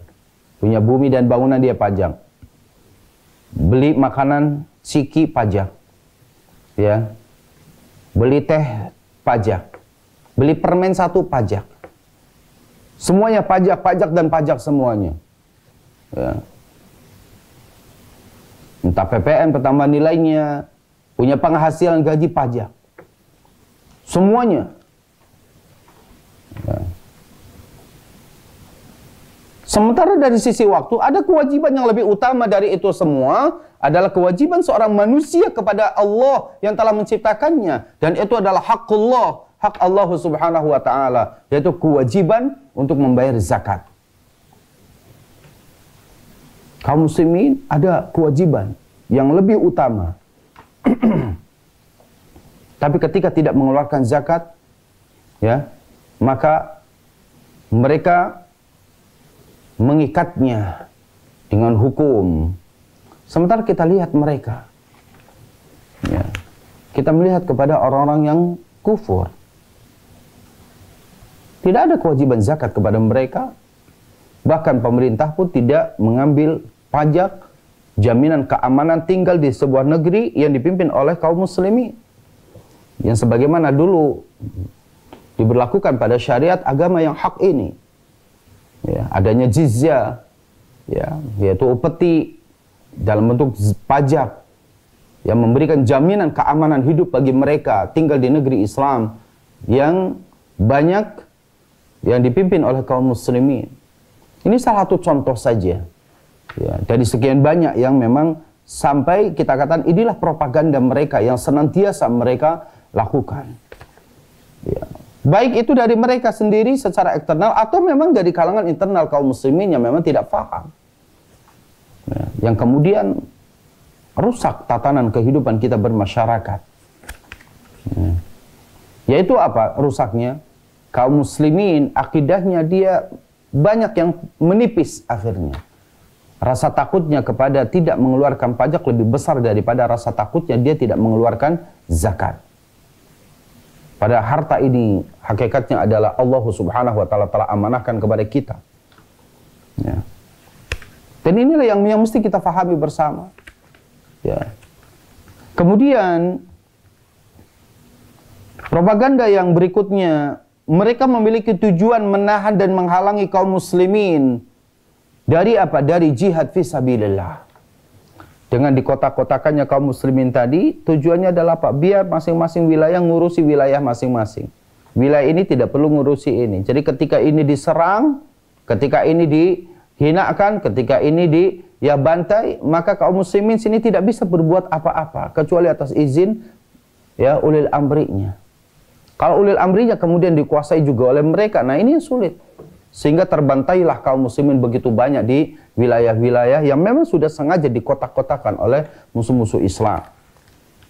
punya bumi dan bangunan dia pajak, beli makanan siki pajak, ya. Beli teh pajak, beli permen satu pajak, semuanya pajak, pajak dan pajak semuanya. Ya. Entah PPN pertambahan nilainya, punya penghasilan gaji pajak, semuanya. Ya. Sementara dari sisi waktu ada kewajiban yang lebih utama dari itu semua adalah kewajiban seorang manusia kepada Allah yang telah menciptakannya, dan itu adalah haqqullah, hak Allah Subhanahu wa taala, yaitu kewajiban untuk membayar zakat. Kaum muslimin ada kewajiban yang lebih utama. Tapi ketika tidak mengeluarkan zakat, ya, maka mereka mengikatnya dengan hukum. Sementara kita lihat mereka, ya, kita melihat kepada orang-orang yang kufur, tidak ada kewajiban zakat kepada mereka. Bahkan pemerintah pun tidak mengambil pajak, jaminan keamanan tinggal di sebuah negeri yang dipimpin oleh kaum muslimin, yang sebagaimana dulu diberlakukan pada syariat agama yang hak ini. Ya, adanya jizyah, ya, yaitu upeti dalam bentuk pajak yang memberikan jaminan keamanan hidup bagi mereka tinggal di negeri Islam yang banyak yang dipimpin oleh kaum muslimin. Ini salah satu contoh saja, ya, dari sekian banyak yang memang sampai kita katakan inilah propaganda mereka yang senantiasa mereka lakukan. Ya. Baik itu dari mereka sendiri secara eksternal atau memang dari kalangan internal kaum muslimin yang memang tidak paham. Ya, yang kemudian rusak tatanan kehidupan kita bermasyarakat. Ya. Yaitu apa rusaknya? Kaum muslimin akidahnya dia banyak yang menipis akhirnya. Rasa takutnya kepada tidak mengeluarkan pajak lebih besar daripada rasa takutnya dia tidak mengeluarkan zakat. Pada harta ini hakikatnya adalah Allah Subhanahu wa taala telah amanahkan kepada kita. Ya. Dan inilah yang mesti kita fahami bersama. Ya. Kemudian propaganda yang berikutnya, mereka memiliki tujuan menahan dan menghalangi kaum muslimin dari apa? Dari jihad fisabilillah. Dengan dikotak-kotakannya kaum muslimin tadi, tujuannya adalah apa? Biar masing-masing wilayah ngurusi wilayah masing-masing. Wilayah ini tidak perlu ngurusi ini. Jadi ketika ini diserang, ketika ini dihinakan, ketika ini bantai, maka kaum muslimin sini tidak bisa berbuat apa-apa kecuali atas izin ya ulil amrinya. Kalau ulil amrinya kemudian dikuasai juga oleh mereka, nah ini yang sulit. Sehingga terbantailah kaum muslimin begitu banyak di wilayah-wilayah yang memang sudah sengaja dikotak-kotakan oleh musuh-musuh Islam.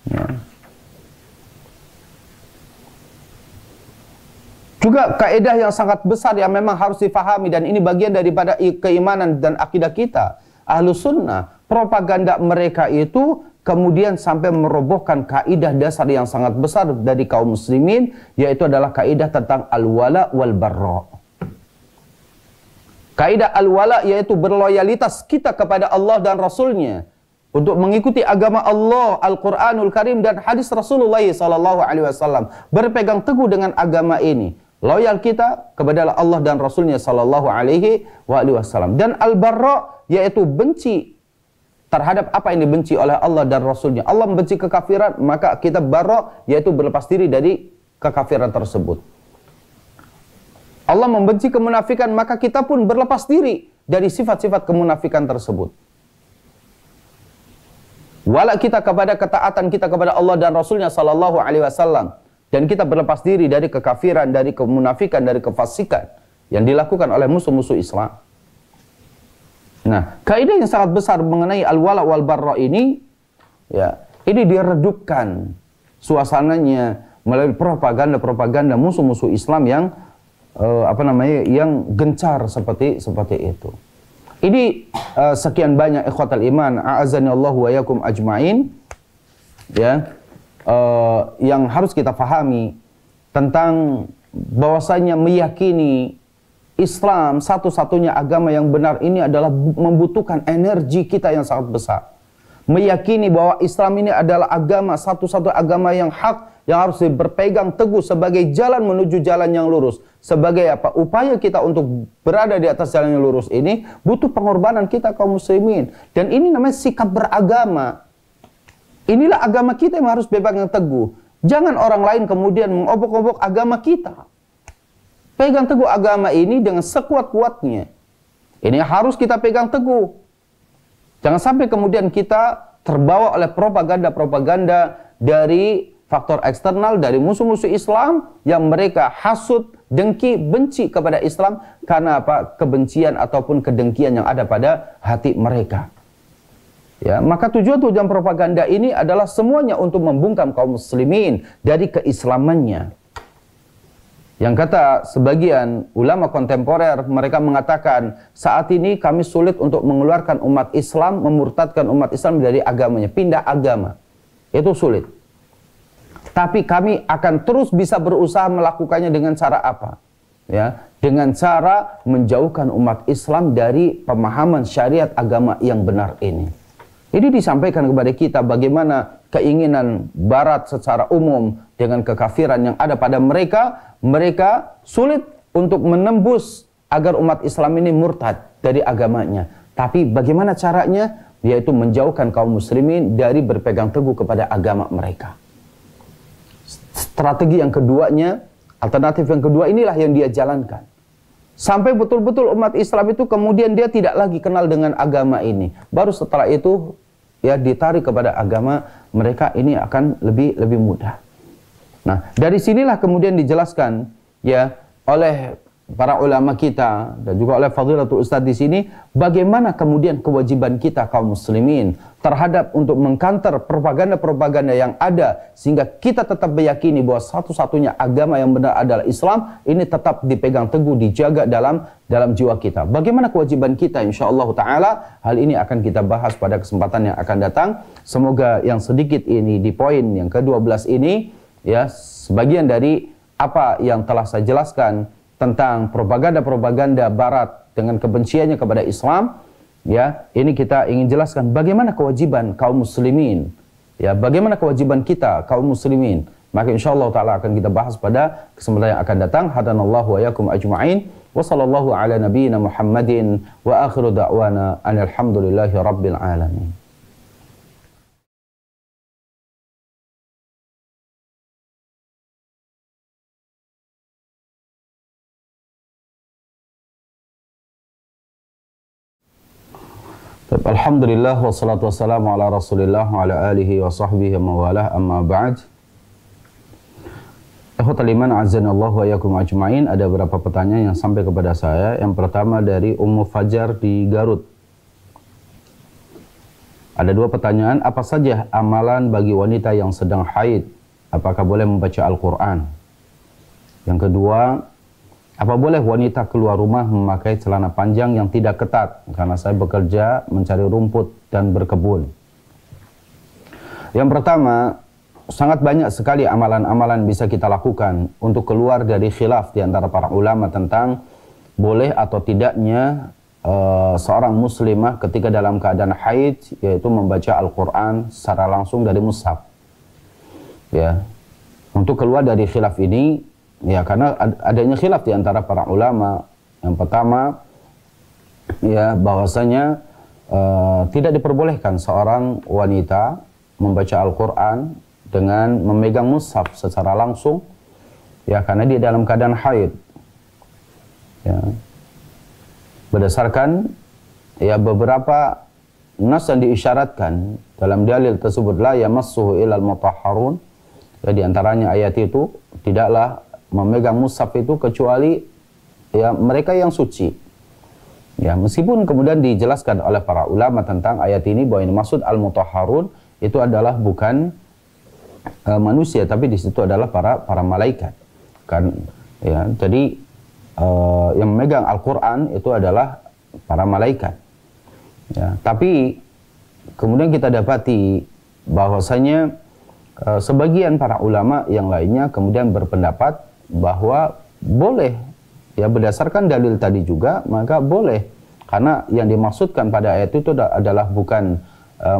Ya. Juga kaidah yang sangat besar yang memang harus difahami, dan ini bagian daripada keimanan dan akidah kita, Ahlus Sunnah. Propaganda mereka itu kemudian sampai merobohkan kaidah dasar yang sangat besar dari kaum muslimin, yaitu adalah kaidah tentang al-wala wal barra. Kaidah al-wala yaitu berloyalitas kita kepada Allah dan Rasulnya untuk mengikuti agama Allah, Al-Quranul Karim dan hadis Rasulullah SAW. Berpegang teguh dengan agama ini. Loyal kita kepada Allah dan Rasulnya SAW. Dan al-barra yaitu benci terhadap apa yang dibenci oleh Allah dan Rasulnya. Allah membenci kekafiran, maka kita bara, yaitu berlepas diri dari kekafiran tersebut. Allah membenci kemunafikan, maka kita pun berlepas diri dari sifat-sifat kemunafikan tersebut. Wala kita kepada ketaatan kita kepada Allah dan Rasulnya sallallahu alaihi wasallam, dan kita berlepas diri dari kekafiran, dari kemunafikan, dari kefasikan yang dilakukan oleh musuh-musuh Islam. Nah, kaidah yang sangat besar mengenai al-wala wal barra ini, ya, ini diredupkan suasananya melalui propaganda-propaganda musuh-musuh Islam yang yang gencar seperti itu. Ini sekian banyak ikhwatal iman, a'azani Allah wa yakum ajma'in, ya, yang harus kita pahami tentang bahwasanya meyakini Islam satu-satunya agama yang benar ini adalah membutuhkan energi kita yang sangat besar. Meyakini bahwa Islam ini adalah agama, satu-satu agama yang hak, yang harus berpegang teguh sebagai jalan menuju jalan yang lurus. Sebagai apa? Upaya kita untuk berada di atas jalan yang lurus ini butuh pengorbanan kita kaum muslimin. Dan ini namanya sikap beragama. Inilah agama kita yang harus berpegang teguh. Jangan orang lain kemudian mengobok-obok agama kita. Pegang teguh agama ini dengan sekuat-kuatnya. Ini harus kita pegang teguh. Jangan sampai kemudian kita terbawa oleh propaganda-propaganda dari faktor eksternal, dari musuh-musuh Islam yang mereka hasut, dengki, benci kepada Islam karena apa? Kebencian ataupun kedengkian yang ada pada hati mereka. Ya, maka tujuan-tujuan propaganda ini adalah semuanya untuk membungkam kaum muslimin dari keislamannya. Yang kata sebagian ulama kontemporer, mereka mengatakan saat ini kami sulit untuk mengeluarkan umat Islam, memurtadkan umat Islam dari agamanya, pindah agama. Itu sulit. Tapi kami akan terus bisa berusaha melakukannya dengan cara apa? Ya, dengan cara menjauhkan umat Islam dari pemahaman syariat agama yang benar ini. Ini disampaikan kepada kita bagaimana keinginan Barat secara umum dengan kekafiran yang ada pada mereka, mereka sulit untuk menembus agar umat Islam ini murtad dari agamanya. Tapi bagaimana caranya? Yaitu menjauhkan kaum muslimin dari berpegang teguh kepada agama mereka. Strategi yang keduanya, alternatif yang kedua inilah yang dia jalankan. Sampai betul-betul umat Islam itu kemudian dia tidak lagi kenal dengan agama ini. Baru setelah itu ya ditarik kepada agama mereka, ini akan lebih mudah. Nah, dari sinilah kemudian dijelaskan ya oleh para ulama kita dan juga oleh Fadilatul Ustadz di sini bagaimana kemudian kewajiban kita kaum muslimin terhadap untuk mengkanter propaganda-propaganda yang ada sehingga kita tetap meyakini bahwa satu-satunya agama yang benar adalah Islam, ini tetap dipegang teguh, dijaga dalam jiwa kita. Bagaimana kewajiban kita? Insyaallah taala hal ini akan kita bahas pada kesempatan yang akan datang. Semoga yang sedikit ini di poin yang ke-12 ini ya sebagian dari apa yang telah saya jelaskan tentang propaganda-propaganda Barat dengan kebenciannya kepada Islam, ya, ini kita ingin jelaskan bagaimana kewajiban kaum muslimin, ya, bagaimana kewajiban kita kaum muslimin. Maka insyaallah taala akan kita bahas pada kesempatan yang akan datang. Hadanallahu wa yakum ajma'in. Wa sallallahu ala nabiyyina Muhammadin wa akhiru da'wana alhamdulillahi rabbil alamin. Alhamdulillah wassalatu wassalamu ala Rasulillah wa ala alihi wa sahbihi wa mawalah, amma ba'd. Ikhwatal iman azanallahu wa yakum ajma'in. Ada beberapa pertanyaan yang sampai kepada saya. Yang pertama dari Ummu Fajar di Garut. Ada dua pertanyaan, apa saja amalan bagi wanita yang sedang haid? Apakah boleh membaca Al-Qur'an? Yang kedua, apa boleh wanita keluar rumah memakai celana panjang yang tidak ketat? Karena saya bekerja mencari rumput dan berkebun. Yang pertama, sangat banyak sekali amalan-amalan bisa kita lakukan untuk keluar dari khilaf di antara para ulama tentang boleh atau tidaknya seorang muslimah ketika dalam keadaan haid, yaitu membaca Al-Quran secara langsung dari mushaf. Ya, untuk keluar dari khilaf ini, ya, karena adanya khilaf di antara para ulama. Yang pertama, ya, bahwasanya tidak diperbolehkan seorang wanita membaca Al-Quran dengan memegang mushaf secara langsung, ya, karena dia dalam keadaan haid. Ya. Berdasarkan ya beberapa nas yang diisyaratkan dalam dalil tersebut, la yamassuhu ilal mutahharun. Ya, di antaranya ayat itu, tidaklah memegang mushaf itu kecuali ya mereka yang suci. Ya, meskipun kemudian dijelaskan oleh para ulama tentang ayat ini bahwa ini maksud al-mutahharun itu adalah bukan manusia, tapi di situ adalah para malaikat. Kan ya, jadi yang memegang Al-Qur'an itu adalah para malaikat. Ya, tapi kemudian kita dapati bahwasanya sebagian para ulama yang lainnya kemudian berpendapat bahwa boleh, ya, berdasarkan dalil tadi juga, maka boleh, karena yang dimaksudkan pada ayat itu adalah bukan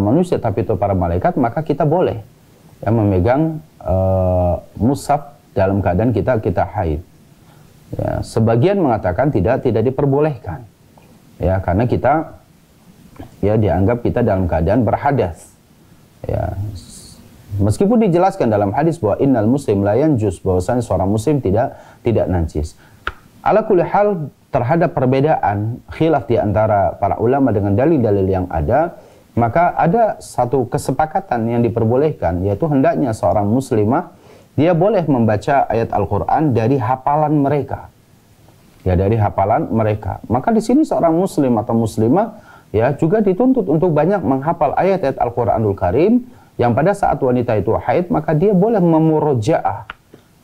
manusia tapi itu para malaikat, maka kita boleh ya memegang mushaf dalam keadaan kita haid. Ya, sebagian mengatakan tidak diperbolehkan, ya, karena kita ya dianggap kita dalam keadaan berhadas. Ya, meskipun dijelaskan dalam hadis bahwa innal muslim la yanjus, bahwasanya seorang muslim tidak najis. Ala kulli hal, terhadap perbedaan khilaf di antara para ulama dengan dalil-dalil yang ada, maka ada satu kesepakatan yang diperbolehkan, yaitu hendaknya seorang muslimah dia boleh membaca ayat Al-Qur'an dari hafalan mereka. Ya, dari hafalan mereka. Maka di sini seorang muslim atau muslimah ya juga dituntut untuk banyak menghafal ayat-ayat Al-Qur'anul Karim, yang pada saat wanita itu haid maka dia boleh memurojaah,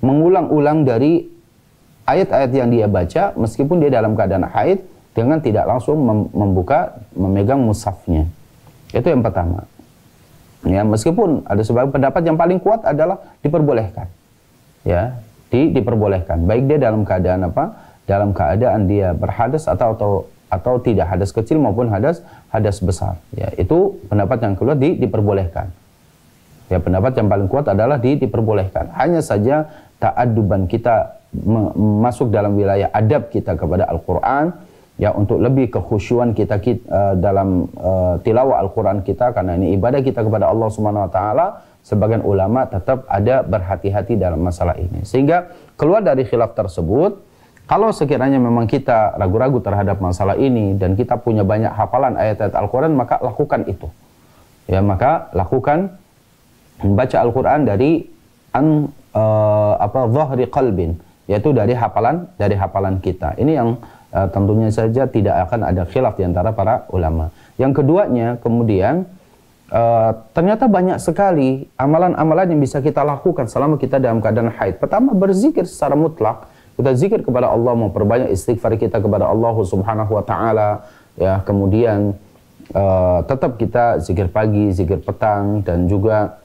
mengulang-ulang dari ayat-ayat yang dia baca meskipun dia dalam keadaan haid, dengan tidak langsung memegang mushafnya. Itu yang pertama. Ya, meskipun ada sebagian pendapat yang paling kuat adalah diperbolehkan. Ya, diperbolehkan. Baik dia dalam keadaan apa? Dalam keadaan dia berhadas atau tidak, hadas kecil maupun hadas besar. Ya, itu pendapat yang kedua, diperbolehkan. Ya, pendapat yang paling kuat adalah diperbolehkan. Hanya saja ta'adduban kita masuk dalam wilayah adab kita kepada Al-Quran, ya, untuk lebih kekhusyuan kita dalam tilawah Al-Quran kita, karena ini ibadah kita kepada Allah Subhanahu wa taala. Sebagian ulama tetap ada berhati-hati dalam masalah ini, sehingga keluar dari khilaf tersebut, kalau sekiranya memang kita ragu-ragu terhadap masalah ini dan kita punya banyak hafalan ayat-ayat Al-Quran, maka lakukan itu. Ya, maka lakukan membaca Al-Quran dari dhahri qalbin, yaitu dari hafalan kita. Ini yang tentunya saja tidak akan ada khilaf di antara para ulama. Yang keduanya, kemudian ternyata banyak sekali amalan-amalan yang bisa kita lakukan selama kita dalam keadaan haid. Pertama, berzikir secara mutlak. Kita zikir kepada Allah, memperbanyak istighfar kita kepada Allah Subhanahu wa taala. Ya, kemudian tetap kita zikir pagi, zikir petang, dan juga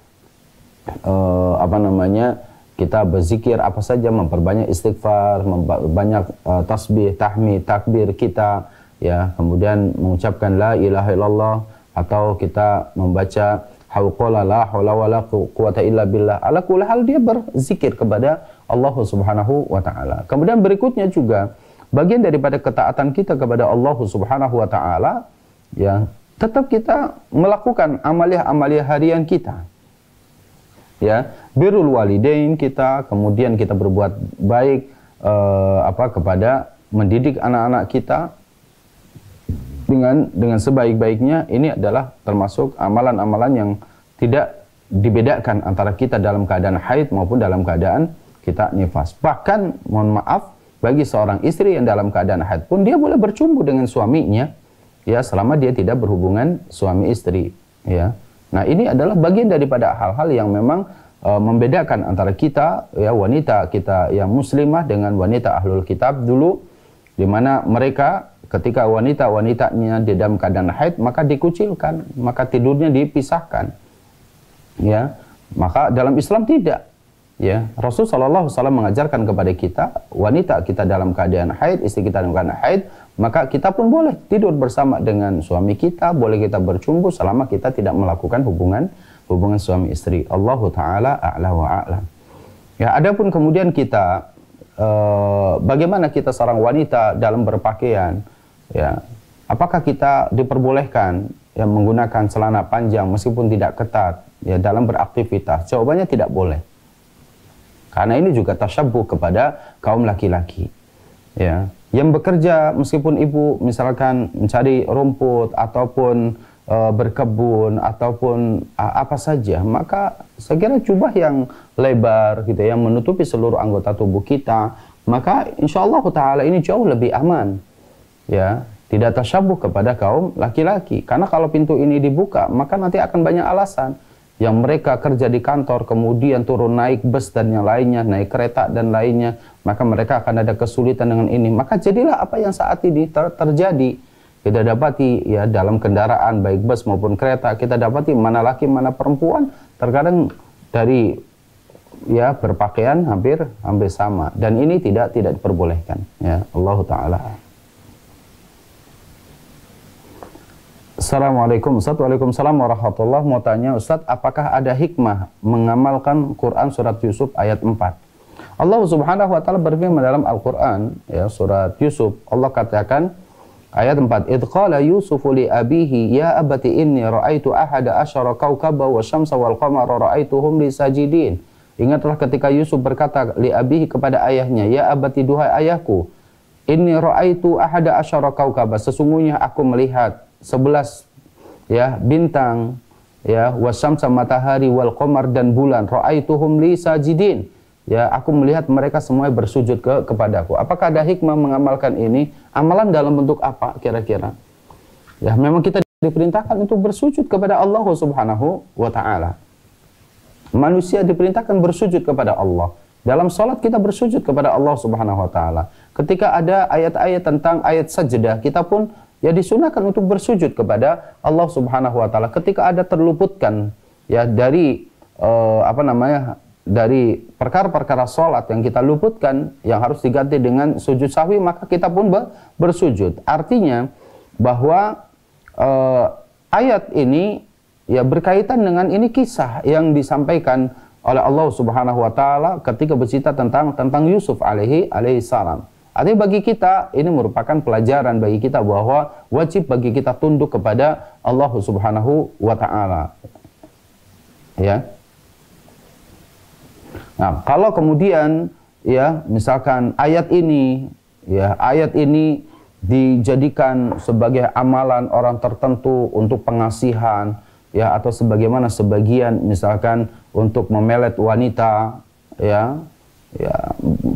kita berzikir apa saja, memperbanyak istighfar, memperbanyak tasbih, tahmid, takbir kita, ya, kemudian mengucapkan la ilaha illallah, atau kita membaca hauqala la haula wala quwata illa billah. Ala kulli hal dia berzikir kepada Allah Subhanahu wa taala. Kemudian berikutnya juga bagian daripada ketaatan kita kepada Allah Subhanahu wa taala, ya, tetap kita melakukan amaliah-amaliah harian kita. Ya, birrul walidain kita, kemudian kita berbuat baik kepada mendidik anak-anak kita dengan sebaik-baiknya. Ini adalah termasuk amalan-amalan yang tidak dibedakan antara kita dalam keadaan haid maupun dalam keadaan kita nifas. Bahkan, mohon maaf, bagi seorang istri yang dalam keadaan haid pun dia boleh bercumbu dengan suaminya, ya, selama dia tidak berhubungan suami istri, ya. Nah, ini adalah bagian daripada hal-hal yang memang membedakan antara kita, ya, wanita kita yang muslimah dengan wanita ahlul kitab dulu, di mana mereka ketika wanitanya di dalam keadaan haid maka dikucilkan, maka tidurnya dipisahkan. Ya, maka dalam Islam tidak. Ya, Rasul sallallahu alaihi wasallam mengajarkan kepada kita, wanita kita dalam keadaan haid, istri kita dalam keadaan haid, maka kita pun boleh tidur bersama dengan suami kita, boleh kita bercumbu selama kita tidak melakukan hubungan suami istri. Allahu taala a'la wa a'lam. Ya, adapun kemudian kita bagaimana kita seorang wanita dalam berpakaian, ya. apakah kita diperbolehkan ya menggunakan celana panjang meskipun tidak ketat ya dalam beraktivitas? Jawabannya tidak boleh. Karena ini juga tasyabbuh kepada kaum laki-laki. Ya, yang bekerja meskipun ibu misalkan mencari rumput ataupun berkebun ataupun apa saja, maka saya kira jubah yang lebar gitu yang menutupi seluruh anggota tubuh kita, maka insyaallah taala ini jauh lebih aman. Ya, tidak tasyabbuh kepada kaum laki-laki. Karena kalau pintu ini dibuka, maka nanti akan banyak alasan. Yang mereka kerja di kantor, kemudian turun naik bus dan yang lainnya, naik kereta dan lainnya, maka mereka akan ada kesulitan dengan ini. Maka jadilah apa yang saat ini terjadi. Kita dapati ya dalam kendaraan baik bus maupun kereta, kita dapati mana laki mana perempuan terkadang dari ya berpakaian hampir sama, dan ini tidak diperbolehkan ya. Allah taala. Assalamualaikum Ustaz. Waalaikumsalam warahmatullahi. Mau tanya Ustaz, apakah ada hikmah mengamalkan Quran surat Yusuf ayat 4? Allah Subhanahu wa taala berfirman dalam Al-Qur'an ya surat Yusuf, Allah katakan ayat 4, "Idz qala Yusufu li abihi ya abati inni ra'aitu ahada asyara kaukaba wasyamsa wal qamara ra'aituhum li sajidin." Ingatlah ketika Yusuf berkata li abihi kepada ayahnya, "Ya abati, duhai ayahku, inni ra'aitu ahada asyara kaukaba, sesungguhnya aku melihat 11 ya bintang ya wasyamsa matahari wal qamar dan bulan ra'aituhum li sajidin." Ya, aku melihat mereka semua bersujud kepadaku. Apakah ada hikmah mengamalkan ini? Amalan dalam bentuk apa kira-kira? Ya, memang kita diperintahkan untuk bersujud kepada Allah Subhanahu wa taala. Manusia diperintahkan bersujud kepada Allah. Dalam salat kita bersujud kepada Allah Subhanahu wa taala. Ketika ada ayat-ayat tentang ayat sajdah, kita pun ya disunahkan untuk bersujud kepada Allah Subhanahu wa taala. Ketika ada terluputkan ya dari dari perkara-perkara sholat yang kita luputkan, yang harus diganti dengan sujud sahwi, maka kita pun bersujud. Artinya bahwa ayat ini ya berkaitan dengan ini kisah yang disampaikan oleh Allah Subhanahu wa taala ketika bercerita tentang Yusuf alaihi salam. Artinya bagi kita ini merupakan pelajaran bagi kita bahwa wajib bagi kita tunduk kepada Allah Subhanahu wa taala. Ya. Nah, kalau kemudian ya misalkan ayat ini dijadikan sebagai amalan orang tertentu untuk pengasihan ya, atau sebagaimana sebagian misalkan untuk memelet wanita ya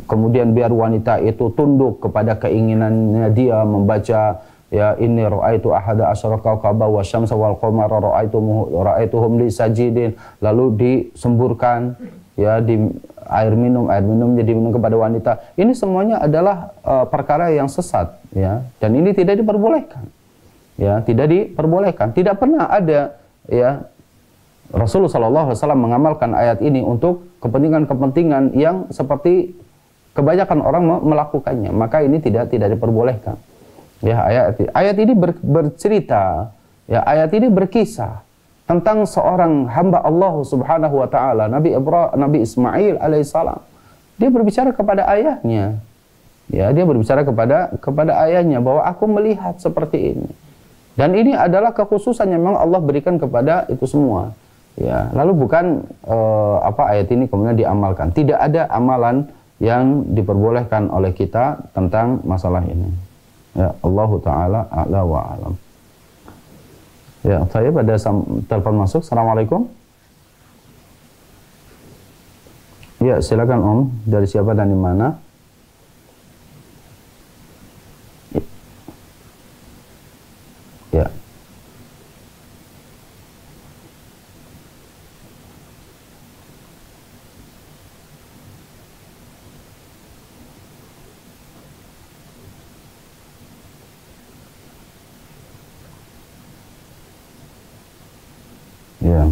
kemudian biar wanita itu tunduk kepada keinginannya dia membaca ya inni ra'aitu ahada asyara kaukaba wasyamsa wal qamara ra'aituhum li sajidin, lalu disemburkan ya di air minum jadi minum kepada wanita. Ini semuanya adalah perkara yang sesat ya, dan ini tidak diperbolehkan. Ya, tidak diperbolehkan. Tidak pernah ada ya Rasulullah SAW mengamalkan ayat ini untuk kepentingan-kepentingan yang seperti kebanyakan orang melakukannya. Maka ini tidak diperbolehkan. Ya, ayat ini bercerita, ya ayat ini berkisah tentang seorang hamba Allah Subhanahu wa taala, Nabi Ismail alaihissalam. Dia berbicara kepada ayahnya. Ya, dia berbicara kepada ayahnya bahwa aku melihat seperti ini. Dan ini adalah kekhususan yang memang Allah berikan kepada itu semua. Ya, lalu bukan ayat ini kemudian diamalkan. Tidak ada amalan yang diperbolehkan oleh kita tentang masalah ini. Ya, Allah taala a'la wa a'lam. Ya, saya pada telepon masuk. Assalamualaikum. Ya, silakan Om. Dari siapa dan di mana? Ya. Ya.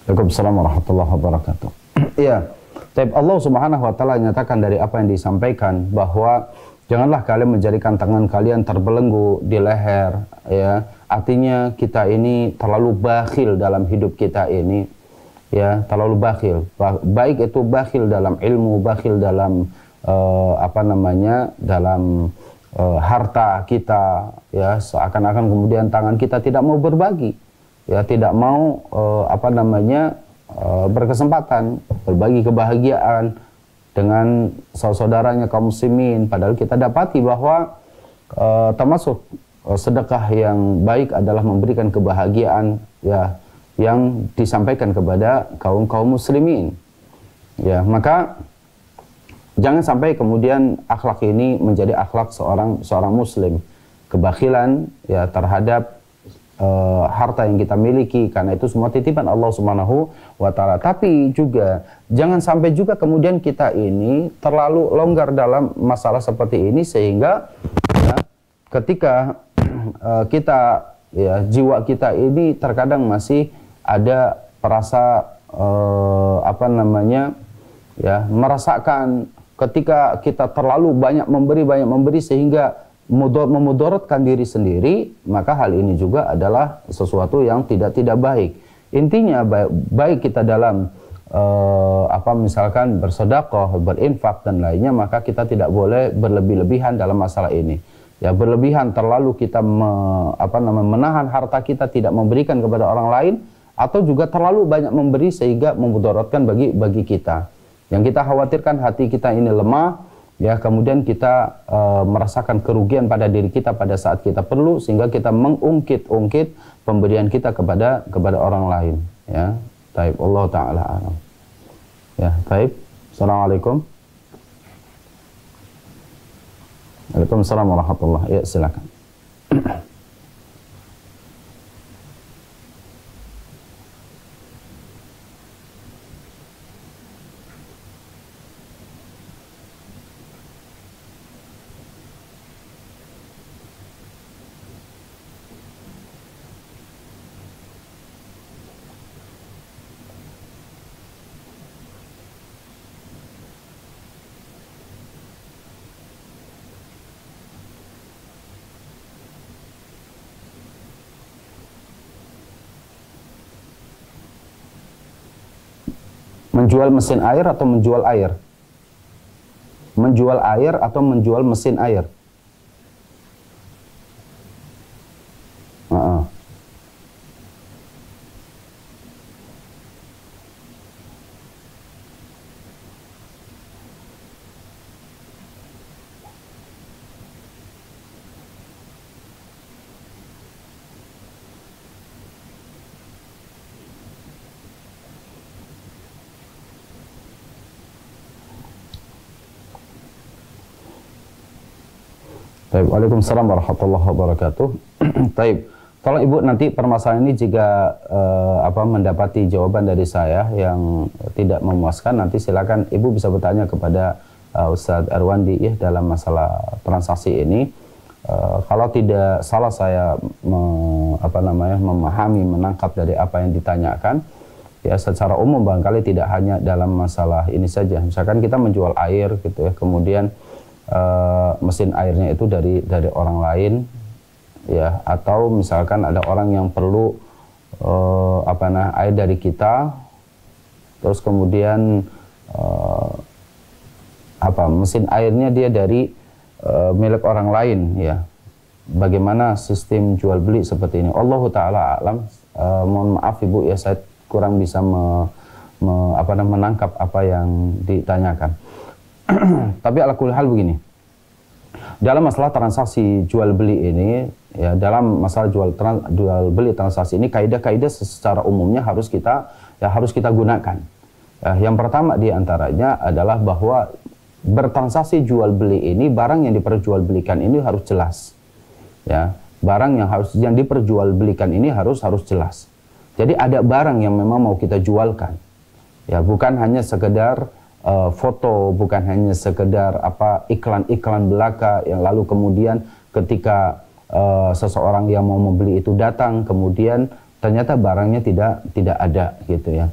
Waalaikumsalam warahmatullahi wabarakatuh. Ya. Tapi Allah Subhanahu wa taala nyatakan dari apa yang disampaikan bahwa janganlah kalian menjadikan tangan kalian terbelenggu di leher ya. Artinya kita ini terlalu bakhil dalam hidup kita ini. Ya, terlalu bakhil. Baik itu bakhil dalam ilmu, bakhil dalam dalam harta kita, ya seakan-akan kemudian tangan kita tidak mau berbagi, ya tidak mau berkesempatan berbagi kebahagiaan dengan saudara-saudaranya kaum muslimin. Padahal kita dapati bahwa termasuk sedekah yang baik adalah memberikan kebahagiaan, ya yang disampaikan kepada kaum muslimin. Ya, maka jangan sampai kemudian akhlak ini menjadi akhlak seorang muslim, kebakhilan ya terhadap harta yang kita miliki, karena itu semua titipan Allah Subhanahu wa taala. Tapi juga jangan sampai juga kemudian kita ini terlalu longgar dalam masalah seperti ini, sehingga ya, ketika kita ya jiwa kita ini terkadang masih ada perasa ya merasakan ketika kita terlalu banyak memberi sehingga memudaratkan diri sendiri, maka hal ini juga adalah sesuatu yang tidak baik. Intinya baik kita dalam misalkan bersedekah, berinfak dan lainnya, maka kita tidak boleh berlebih-lebihan dalam masalah ini. Ya, berlebihan terlalu kita menahan harta kita tidak memberikan kepada orang lain, atau juga terlalu banyak memberi sehingga memudaratkan bagi kita. Yang kita khawatirkan hati kita ini lemah, ya kemudian kita merasakan kerugian pada diri kita pada saat kita perlu, sehingga kita mengungkit pemberian kita kepada orang lain. Ya, taib Allah Taala alam. Ya, taib. Assalamualaikum. Waalaikumsalam warahmatullahi. Ya, silakan. Menjual mesin air atau menjual air? Menjual air atau menjual mesin air? Baik, waalaikumsalam warahmatullahi wabarakatuh. Baik, tolong Ibu nanti permasalahan ini jika mendapati jawaban dari saya yang tidak memuaskan, nanti silakan Ibu bisa bertanya kepada Ustadz Erwandi ya dalam masalah transaksi ini. Kalau tidak salah saya memahami, menangkap dari apa yang ditanyakan, ya secara umum barangkali tidak hanya dalam masalah ini saja. Misalkan kita menjual air gitu ya, kemudian mesin airnya itu dari orang lain, ya, atau misalkan ada orang yang perlu air dari kita, terus kemudian mesin airnya dia dari milik orang lain, ya. Bagaimana sistem jual beli seperti ini? Allahu taala alam. Mohon maaf Ibu ya, saya kurang bisa menangkap apa yang ditanyakan. Tapi ala kulli hal begini, dalam masalah transaksi jual beli ini, ya dalam masalah jual beli transaksi ini, kaidah-kaidah secara umumnya harus kita gunakan. Yang pertama diantaranya adalah bahwa bertransaksi jual beli ini, barang yang diperjualbelikan ini harus jelas. Ya, barang yang diperjualbelikan ini harus jelas. Jadi ada barang yang memang mau kita jualkan. Ya, bukan hanya sekedar foto, bukan hanya sekedar iklan-iklan belaka yang lalu kemudian ketika seseorang yang mau membeli itu datang, kemudian ternyata barangnya tidak ada gitu ya.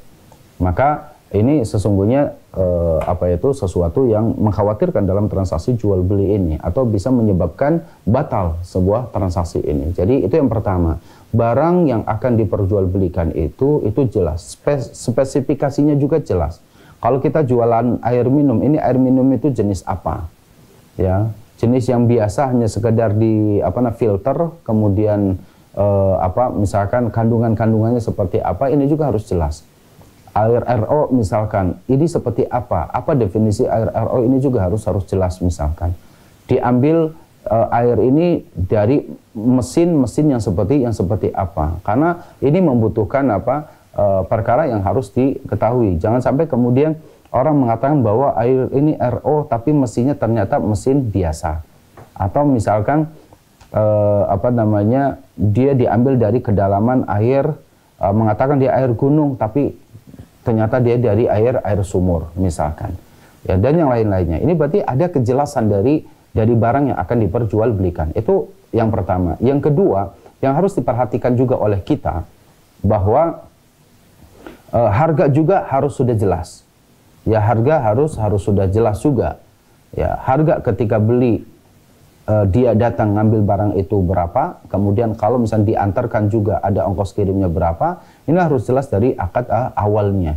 Maka ini sesungguhnya sesuatu yang mengkhawatirkan dalam transaksi jual beli ini, atau bisa menyebabkan batal sebuah transaksi ini. Jadi itu yang pertama, barang yang akan diperjualbelikan itu jelas, spesifikasinya juga jelas. Kalau kita jualan air minum, ini air minum itu jenis apa? Ya, jenis yang biasa hanya sekedar di filter, kemudian misalkan kandungannya seperti apa, ini juga harus jelas. Air RO misalkan, ini seperti apa definisi air RO, ini juga harus jelas. Misalkan diambil air ini dari mesin yang seperti apa, karena ini membutuhkan perkara yang harus diketahui. Jangan sampai kemudian orang mengatakan bahwa air ini RO tapi mesinnya ternyata mesin biasa, atau misalkan dia diambil dari kedalaman air, mengatakan dia air gunung tapi ternyata dia dari air sumur misalkan, ya, dan yang lain-lainnya. Ini berarti ada kejelasan dari barang yang akan diperjualbelikan. Itu yang pertama. Yang kedua, yang harus diperhatikan juga oleh kita, bahwa harga juga harus sudah jelas. Ya, harga harus sudah jelas juga. Ya, harga ketika beli, dia datang ngambil barang itu berapa, kemudian kalau misalnya diantarkan juga ada ongkos kirimnya berapa, ini harus jelas dari akad awalnya.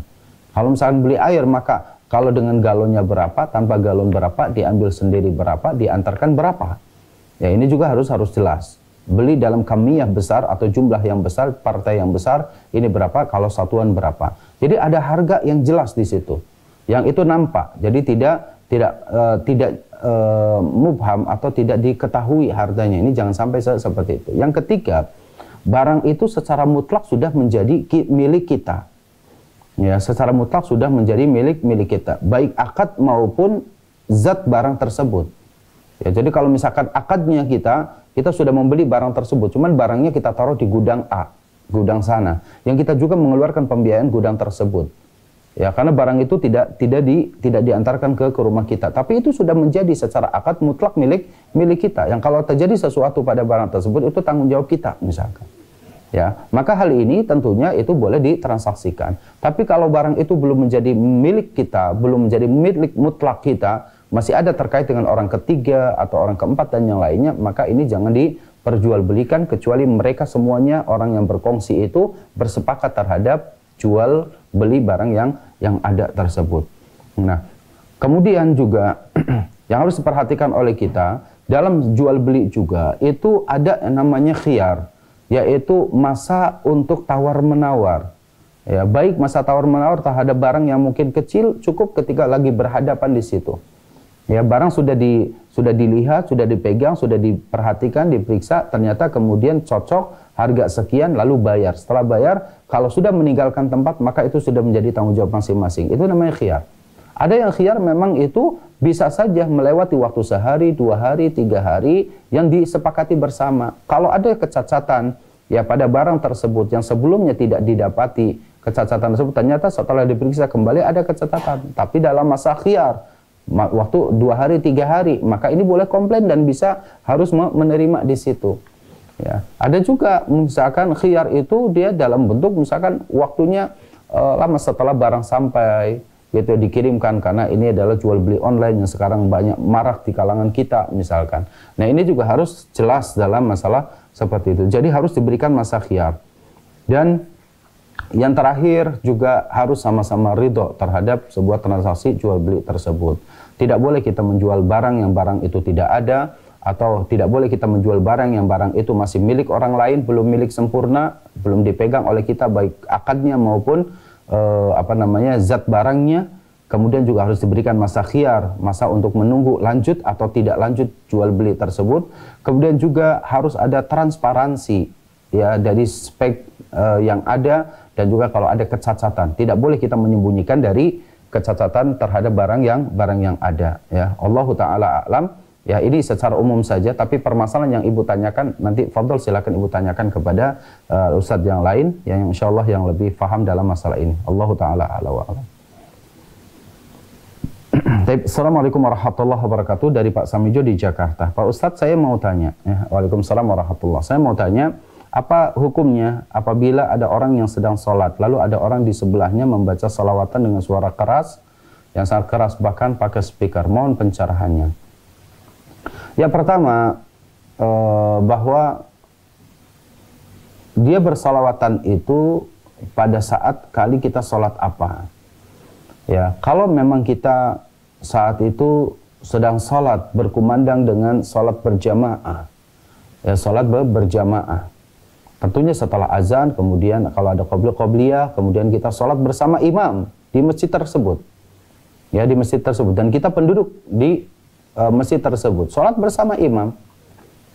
Kalau misalnya beli air, maka kalau dengan galonnya berapa, tanpa galon berapa, diambil sendiri berapa, diantarkan berapa. Ya, ini juga harus jelas. Beli dalam kamiyah besar atau jumlah yang besar, partai yang besar, ini berapa, kalau satuan berapa. Jadi ada harga yang jelas di situ. Yang itu nampak. Jadi tidak mubham atau tidak diketahui harganya. Ini jangan sampai seperti itu. Yang ketiga, barang itu secara mutlak sudah menjadi milik kita. Ya, secara mutlak sudah menjadi milik kita, baik akad maupun zat barang tersebut. Ya, jadi kalau misalkan akadnya kita sudah membeli barang tersebut, cuman barangnya kita taruh di gudang A, gudang sana, yang kita juga mengeluarkan pembiayaan gudang tersebut. Ya, karena barang itu tidak diantarkan ke rumah kita, tapi itu sudah menjadi secara akad mutlak milik kita. Yang kalau terjadi sesuatu pada barang tersebut, itu tanggung jawab kita misalkan. Ya, maka hal ini tentunya itu boleh ditransaksikan. Tapi kalau barang itu belum menjadi milik kita, belum menjadi milik mutlak kita, masih ada terkait dengan orang ketiga atau orang keempat dan yang lainnya, maka ini jangan diperjualbelikan kecuali mereka semuanya orang yang berkongsi itu bersepakat terhadap jual beli barang yang ada tersebut. Nah, kemudian juga yang harus diperhatikan oleh kita dalam jual beli juga itu ada yang namanya khiyar, yaitu masa untuk tawar-menawar. Ya, baik masa tawar-menawar terhadap barang yang mungkin kecil, cukup ketika lagi berhadapan di situ. Ya, barang sudah dilihat, sudah dipegang, sudah diperhatikan, diperiksa, ternyata kemudian cocok, harga sekian, lalu bayar. Setelah bayar, kalau sudah meninggalkan tempat, maka itu sudah menjadi tanggung jawab masing-masing. Itu namanya khiyar. Ada yang khiyar memang itu bisa saja melewati waktu sehari, 2 hari, 3 hari yang disepakati bersama. Kalau ada kecacatan ya pada barang tersebut yang sebelumnya tidak didapati kecacatan tersebut, ternyata setelah diperiksa kembali ada kecacatan, tapi dalam masa khiyar waktu 2 hari, 3 hari, maka ini boleh komplain dan bisa harus menerima di situ. Ya, ada juga misalkan khiyar itu dia dalam bentuk misalkan waktunya lama setelah barang sampai, gitu, dikirimkan, karena ini adalah jual beli online yang sekarang banyak marak di kalangan kita misalkan. Nah, ini juga harus jelas dalam masalah seperti itu. Jadi harus diberikan masa khiyar. Dan yang terakhir juga harus sama-sama ridho terhadap sebuah transaksi jual beli tersebut. Tidak boleh kita menjual barang yang barang itu tidak ada, atau tidak boleh kita menjual barang yang barang itu masih milik orang lain, belum milik sempurna, belum dipegang oleh kita baik akadnya maupun zat barangnya. Kemudian juga harus diberikan masa khiyar, masa untuk menunggu lanjut atau tidak lanjut jual beli tersebut. Kemudian juga harus ada transparansi ya dari spek yang ada, dan juga kalau ada kecacatan, tidak boleh kita menyembunyikan dari kecacatan terhadap barang yang ada ya. Allahu taala a'lam. Ya, ini secara umum saja, tapi permasalahan yang ibu tanyakan nanti fadhol silakan ibu tanyakan kepada ustadz yang lain yang insyaallah yang lebih paham dalam masalah ini. Allahu taala a'la wa a'lam. Assalamualaikum warahmatullahi wabarakatuh, dari Pak Samijo di Jakarta. Pak Ustadz, saya mau tanya ya. Waalaikumsalam warahmatullahi. Saya mau tanya, apa hukumnya apabila ada orang yang sedang sholat lalu ada orang di sebelahnya membaca salawatan dengan suara keras, yang sangat keras, bahkan pakai speaker? Mohon pencerahannya. Yang pertama, bahwa dia bersalawatan itu pada saat kali kita sholat apa. Ya, kalau memang kita saat itu sedang salat berkumandang dengan salat berjamaah. Ya, salat berjamaah. Tentunya setelah azan, kemudian kalau ada qobliyah, kemudian kita salat bersama imam di masjid tersebut. Ya, di masjid tersebut, dan kita penduduk di masjid tersebut, salat bersama imam.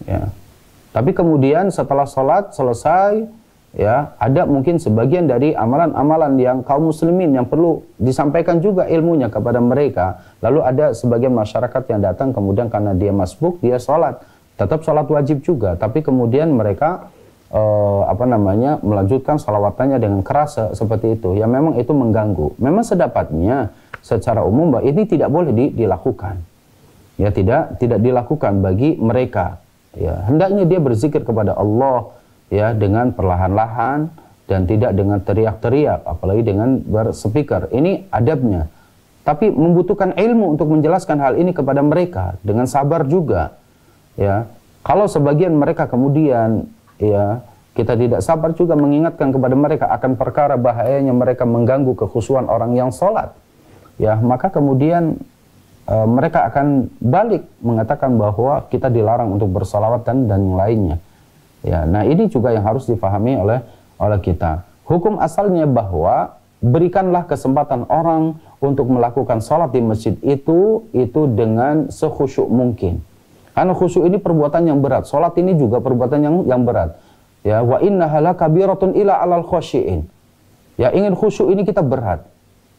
Ya. Tapi kemudian setelah salat selesai, ya, ada mungkin sebagian dari amalan-amalan yang kaum muslimin yang perlu disampaikan juga ilmunya kepada mereka. Lalu ada sebagian masyarakat yang datang kemudian karena dia masbuk, dia sholat, tetap sholat wajib juga, tapi kemudian mereka melanjutkan shalawatannya dengan keras seperti itu. Ya memang itu mengganggu. Memang sedapatnya secara umum bahwa ini tidak boleh dilakukan. Ya tidak dilakukan bagi mereka. Ya hendaknya dia berzikir kepada Allah, ya, dengan perlahan-lahan dan tidak dengan teriak-teriak, apalagi dengan berspeaker. Ini adabnya. Tapi membutuhkan ilmu untuk menjelaskan hal ini kepada mereka dengan sabar juga. Ya, kalau sebagian mereka kemudian, ya, kita tidak sabar juga mengingatkan kepada mereka akan perkara bahayanya mereka mengganggu kekhusyuan orang yang sholat. Ya, maka kemudian mereka akan balik mengatakan bahwa kita dilarang untuk bersalawat dan yang lainnya. Ya, nah ini juga yang harus difahami oleh kita. Hukum asalnya bahwa berikanlah kesempatan orang untuk melakukan salat di masjid itu dengan sekhusyuk mungkin. Karena khusyuk ini perbuatan yang berat. Salat ini juga perbuatan yang berat. Ya, wa innaha lakabiratun ila 'alal khasyiin. Ya, ingin khusyuk ini kita berat.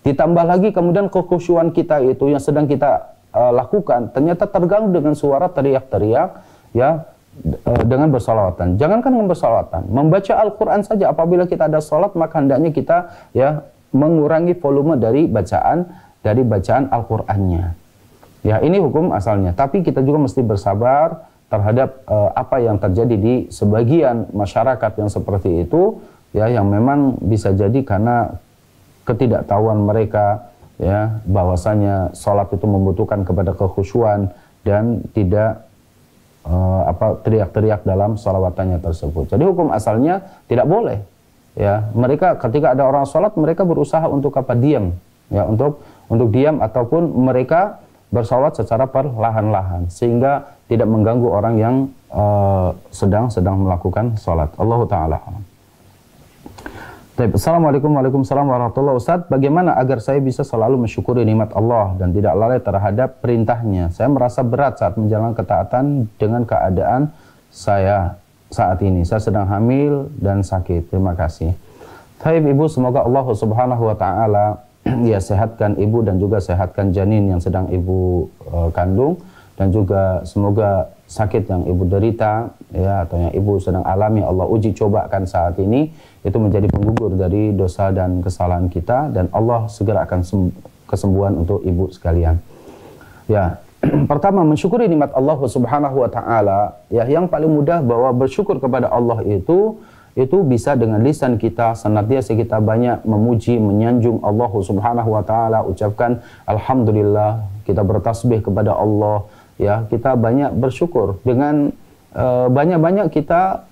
Ditambah lagi kemudian kekhusyuan kita itu yang sedang kita lakukan ternyata terganggu dengan suara teriak-teriak, ya, dengan bersalawatan. Jangankan dengan bersalawatan, membaca Al-Quran saja apabila kita ada salat, maka hendaknya kita, ya, mengurangi volume dari bacaan Al-Qurannya. Ya, ini hukum asalnya. Tapi kita juga mesti bersabar terhadap apa yang terjadi di sebagian masyarakat yang seperti itu, ya, yang memang bisa jadi karena ketidaktahuan mereka, ya, bahwasanya salat itu membutuhkan kepada kekhusyuan dan tidak teriak-teriak dalam shalawatannya tersebut. Jadi hukum asalnya tidak boleh. Ya, mereka ketika ada orang sholat, mereka berusaha untuk diam, ya, untuk diam ataupun mereka bersalawat secara perlahan-lahan sehingga tidak mengganggu orang yang sedang melakukan sholat. Allahu ta'ala. Assalamualaikum warahmatullahi wabarakatuh. Ustaz, bagaimana agar saya bisa selalu mensyukuri nikmat Allah dan tidak lalai terhadap perintahnya? Saya merasa berat saat menjalankan ketaatan dengan keadaan saya saat ini. Saya sedang hamil dan sakit. Terima kasih. Taib Ibu, semoga Allah Subhanahu wa taala ya sehatkan Ibu dan juga sehatkan janin yang sedang Ibu kandung, dan juga semoga sakit yang Ibu derita, ya, atau yang Ibu sedang alami Allah uji cobakan saat ini itu menjadi penggugur dari dosa dan kesalahan kita, dan Allah segera akan kesembuhan untuk Ibu sekalian. Ya, pertama mensyukuri nikmat Allah Subhanahu wa taala, ya, yang paling mudah bahwa bersyukur kepada Allah itu bisa dengan lisan kita, senantiasa kita banyak memuji, menyanjung Allah Subhanahu wa taala, ucapkan alhamdulillah, kita bertasbih kepada Allah, ya, kita banyak bersyukur dengan banyak-banyak kita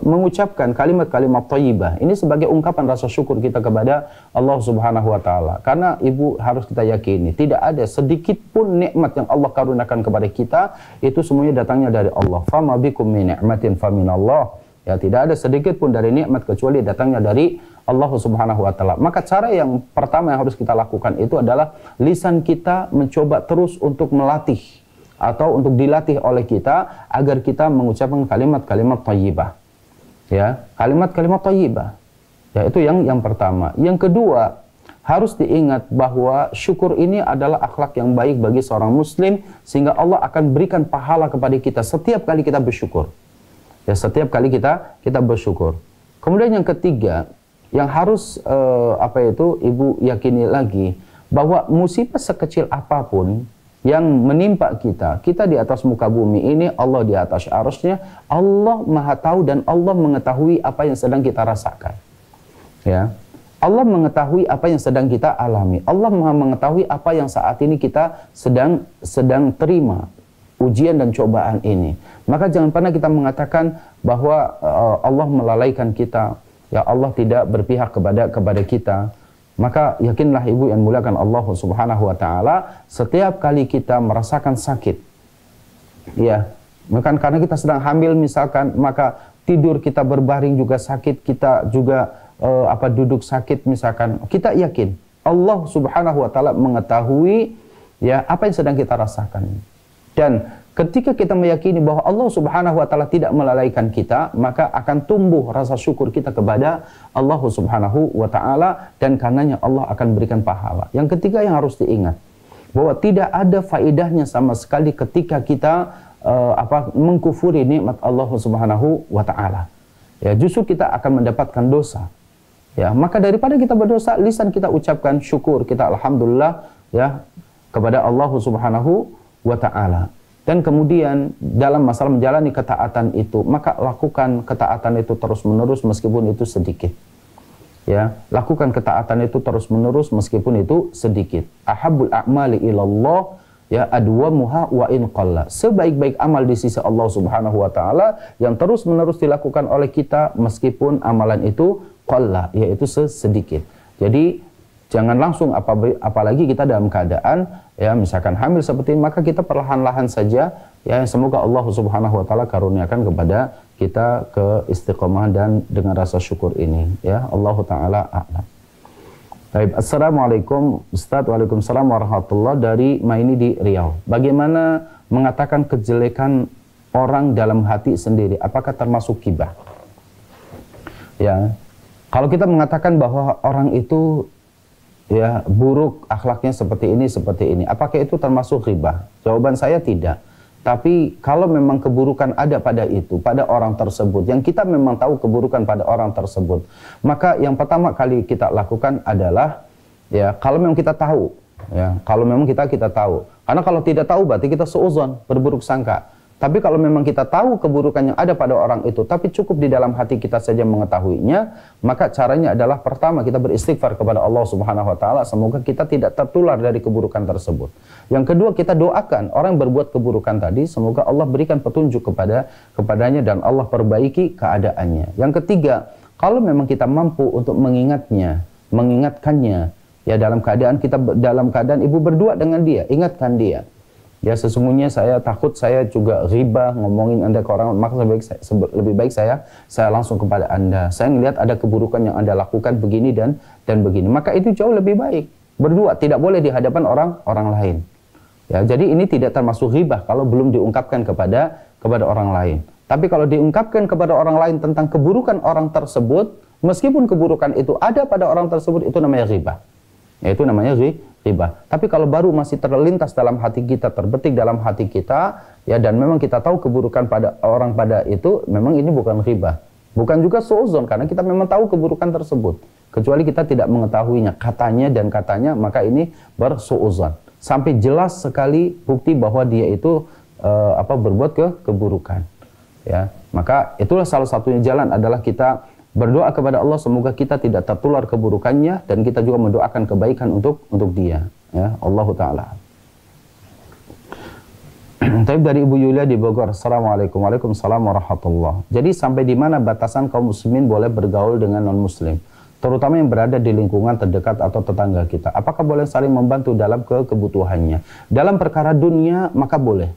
mengucapkan kalimat-kalimat thayyibah. Ini sebagai ungkapan rasa syukur kita kepada Allah Subhanahu wa taala. Karena Ibu harus kita yakini, tidak ada sedikit pun nikmat yang Allah karuniakan kepada kita itu semuanya datangnya dari Allah. Fama bikum min ni'matin faminallah. Ya, tidak ada sedikit pun dari nikmat kecuali datangnya dari Allah Subhanahu wa taala. Maka cara yang pertama yang harus kita lakukan itu adalah lisan kita mencoba terus untuk melatih atau untuk dilatih oleh kita agar kita mengucapkan kalimat-kalimat thayyibah. Ya, kalimat-kalimat thayyibah. Ya, itu yang pertama. Yang kedua, harus diingat bahwa syukur ini adalah akhlak yang baik bagi seorang muslim sehingga Allah akan berikan pahala kepada kita setiap kali kita bersyukur. Ya, setiap kali kita bersyukur. Kemudian yang ketiga, yang harus Ibu yakini lagi bahwa musibah sekecil apapun yang menimpa kita di atas muka bumi ini, Allah di atas arasy-Nya, Allah Maha tahu dan Allah mengetahui apa yang sedang kita rasakan. Ya, Allah mengetahui apa yang sedang kita alami. Allah Maha mengetahui apa yang saat ini kita sedang terima, ujian dan cobaan ini. Maka jangan pernah kita mengatakan bahwa Allah melalaikan kita, ya, Allah tidak berpihak kepada kita. Maka yakinlah ibu yang muliakan Allah Subhanahu wa taala, setiap kali kita merasakan sakit, ya, bukan karena kita sedang hamil misalkan, maka tidur kita berbaring juga sakit, kita juga duduk sakit misalkan, kita yakin Allah Subhanahu wa taala mengetahui ya apa yang sedang kita rasakan. Dan ketika kita meyakini bahwa Allah Subhanahu wa taala tidak melalaikan kita, maka akan tumbuh rasa syukur kita kepada Allah Subhanahu wa taala, dan karenanya Allah akan berikan pahala. Yang ketiga yang harus diingat, bahwa tidak ada faedahnya sama sekali ketika kita mengkufuri nikmat Allah Subhanahu wa taala. Ya, justru kita akan mendapatkan dosa. Ya, maka daripada kita berdosa, lisan kita ucapkan syukur, kita alhamdulillah ya kepada Allah Subhanahu wa ta'ala. Dan kemudian dalam masalah menjalani ketaatan itu, maka lakukan ketaatan itu terus-menerus meskipun itu sedikit. Ya, lakukan ketaatan itu terus-menerus meskipun itu sedikit. Ahabbul a'mali ilallah ya adwamuha wa in qalla. Sebaik-baik amal di sisi Allah Subhanahu wa taala yang terus-menerus dilakukan oleh kita meskipun amalan itu qalla, yaitu sedikit. Jadi jangan langsung, apalagi kita dalam keadaan ya misalkan hamil seperti ini, maka kita perlahan-lahan saja ya, semoga Allah Subhanahu wa taala karuniakan kepada kita keistiqomah dan dengan rasa syukur ini ya. Allah taala a'lam. Baik, assalamualaikum Ustaz. Waalaikumsalam warahmatullahi, dari Maini di Riau. Bagaimana mengatakan kejelekan orang dalam hati sendiri, apakah termasuk ghibah? Ya, kalau kita mengatakan bahwa orang itu ya buruk akhlaknya seperti ini, apakah itu termasuk ghibah? Jawaban saya tidak. Tapi kalau memang keburukan ada pada orang tersebut, yang kita memang tahu keburukan pada orang tersebut, maka yang pertama kali kita lakukan adalah ya, kalau memang kita tahu, ya, kalau memang kita tahu. Karena kalau tidak tahu berarti kita suudzon, berburuk sangka. Tapi kalau memang kita tahu keburukan yang ada pada orang itu, tapi cukup di dalam hati kita saja mengetahuinya, maka caranya adalah pertama kita beristighfar kepada Allah Subhanahu wa taala, semoga kita tidak tertular dari keburukan tersebut. Yang kedua, kita doakan orang yang berbuat keburukan tadi, semoga Allah berikan petunjuk kepadanya dan Allah perbaiki keadaannya. Yang ketiga, kalau memang kita mampu untuk mengingatkannya, ya dalam keadaan ibu berdua dengan dia, ingatkan dia. Ya, sesungguhnya saya takut saya juga ghibah, ngomongin Anda ke orang, maka lebih baik saya langsung kepada Anda. Saya melihat ada keburukan yang Anda lakukan begini dan begini. Maka itu jauh lebih baik. Berdua, tidak boleh di hadapan orang lain. Ya, jadi ini tidak termasuk ghibah kalau belum diungkapkan kepada orang lain. Tapi kalau diungkapkan kepada orang lain tentang keburukan orang tersebut, meskipun keburukan itu ada pada orang tersebut, itu namanya ghibah. Ya, itu namanya ghibah. Tapi kalau baru masih terlintas dalam hati kita, terbetik dalam hati kita, ya, dan memang kita tahu keburukan pada orang pada itu, memang ini bukan ghibah. Bukan juga suudzon, karena kita memang tahu keburukan tersebut. Kecuali kita tidak mengetahuinya, katanya, maka ini bersuudzon. Sampai jelas sekali bukti bahwa dia itu berbuat keburukan. Ya, maka itulah salah satunya jalan adalah kita berdoa kepada Allah semoga kita tidak tertular keburukannya, dan kita juga mendoakan kebaikan untuk dia, ya. Allahu taala. Tapi dari Ibu Yulia di Bogor, assalamualaikum. Waalaikumsalam warahmatullahi. Jadi sampai di mana batasan kaum muslimin boleh bergaul dengan non muslim, terutama yang berada di lingkungan terdekat atau tetangga kita? Apakah boleh saling membantu dalam kebutuhannya? Dalam perkara dunia maka boleh.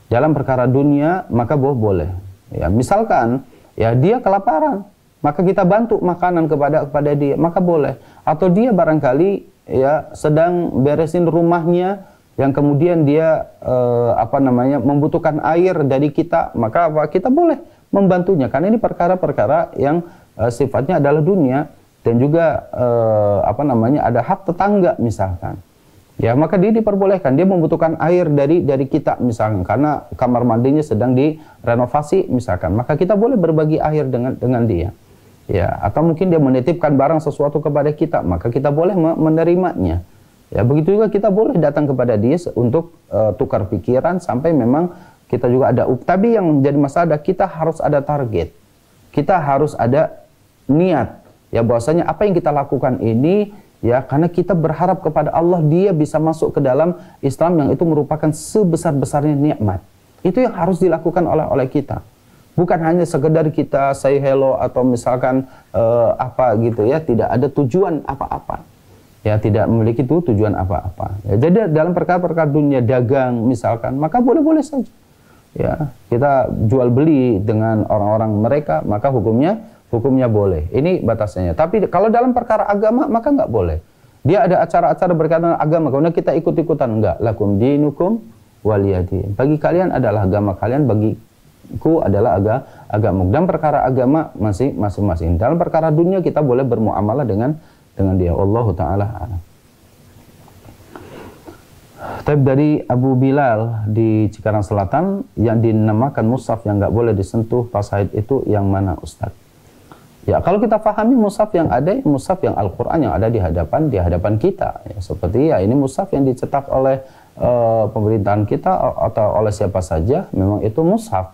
Dalam perkara dunia maka boleh. Ya, misalkan ya dia kelaparan, maka kita bantu makanan kepada dia, maka boleh. Atau dia barangkali ya sedang beresin rumahnya, yang kemudian dia membutuhkan air dari kita, maka kita boleh membantunya, karena ini perkara-perkara yang sifatnya adalah dunia, dan juga ada hak tetangga misalkan. Ya, maka dia diperbolehkan, dia membutuhkan air dari kita misalkan, karena kamar mandinya sedang direnovasi misalkan, maka kita boleh berbagi air dengan dia. Ya, atau mungkin dia menitipkan barang sesuatu kepada kita, maka kita boleh menerimanya. Ya, begitu juga kita boleh datang kepada dia untuk tukar pikiran sampai memang kita juga ada. Tapi yang menjadi masalah, kita harus ada target. Kita harus ada niat. Ya, bahwasanya apa yang kita lakukan ini ya karena kita berharap kepada Allah, dia bisa masuk ke dalam Islam yang itu merupakan sebesar-besarnya nikmat. Itu yang harus dilakukan oleh kita. Bukan hanya sekedar kita say hello atau misalkan gitu ya, tidak ada tujuan apa-apa. ya tidak memiliki itu tujuan apa-apa. Ya, jadi dalam perkara-perkara dunia dagang misalkan, maka boleh-boleh saja. Ya, kita jual beli dengan orang-orang mereka, maka hukumnya boleh. Ini batasnya. Tapi kalau dalam perkara agama maka nggak boleh. Dia ada acara-acara berkaitan agama, kemudian kita ikut-ikutan, enggak. Lakum dinukum waliyadin. Bagi kalian adalah agama kalian, bagiku adalah agama. Dalam perkara agama masing-masing. Dalam perkara dunia kita boleh bermuamalah dengan dia. Wallahu taala a'lam. Tapi dari Abu Bilal di Cikarang Selatan yang dinamakan mushaf yang nggak boleh disentuh pas haid itu yang mana Ustaz? Ya, kalau kita pahami mushaf yang ada, mushaf yang Al-Qur'an yang ada di hadapan kita. Ya, seperti ya ini mushaf yang dicetak oleh pemerintahan kita atau oleh siapa saja, memang itu mushaf.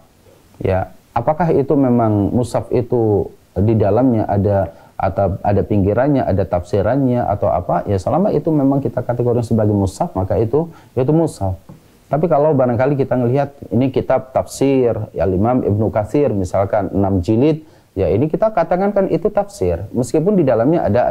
Ya, apakah itu memang mushaf itu di dalamnya ada pinggirannya, ada tafsirannya atau apa, ya selama itu memang kita kategori sebagai mushaf, maka itu mushaf. Tapi kalau barangkali kita melihat ini kitab tafsir ya Imam Ibnu Katsir misalkan 6 jilid, ya ini kita katakan kan itu tafsir meskipun di dalamnya ada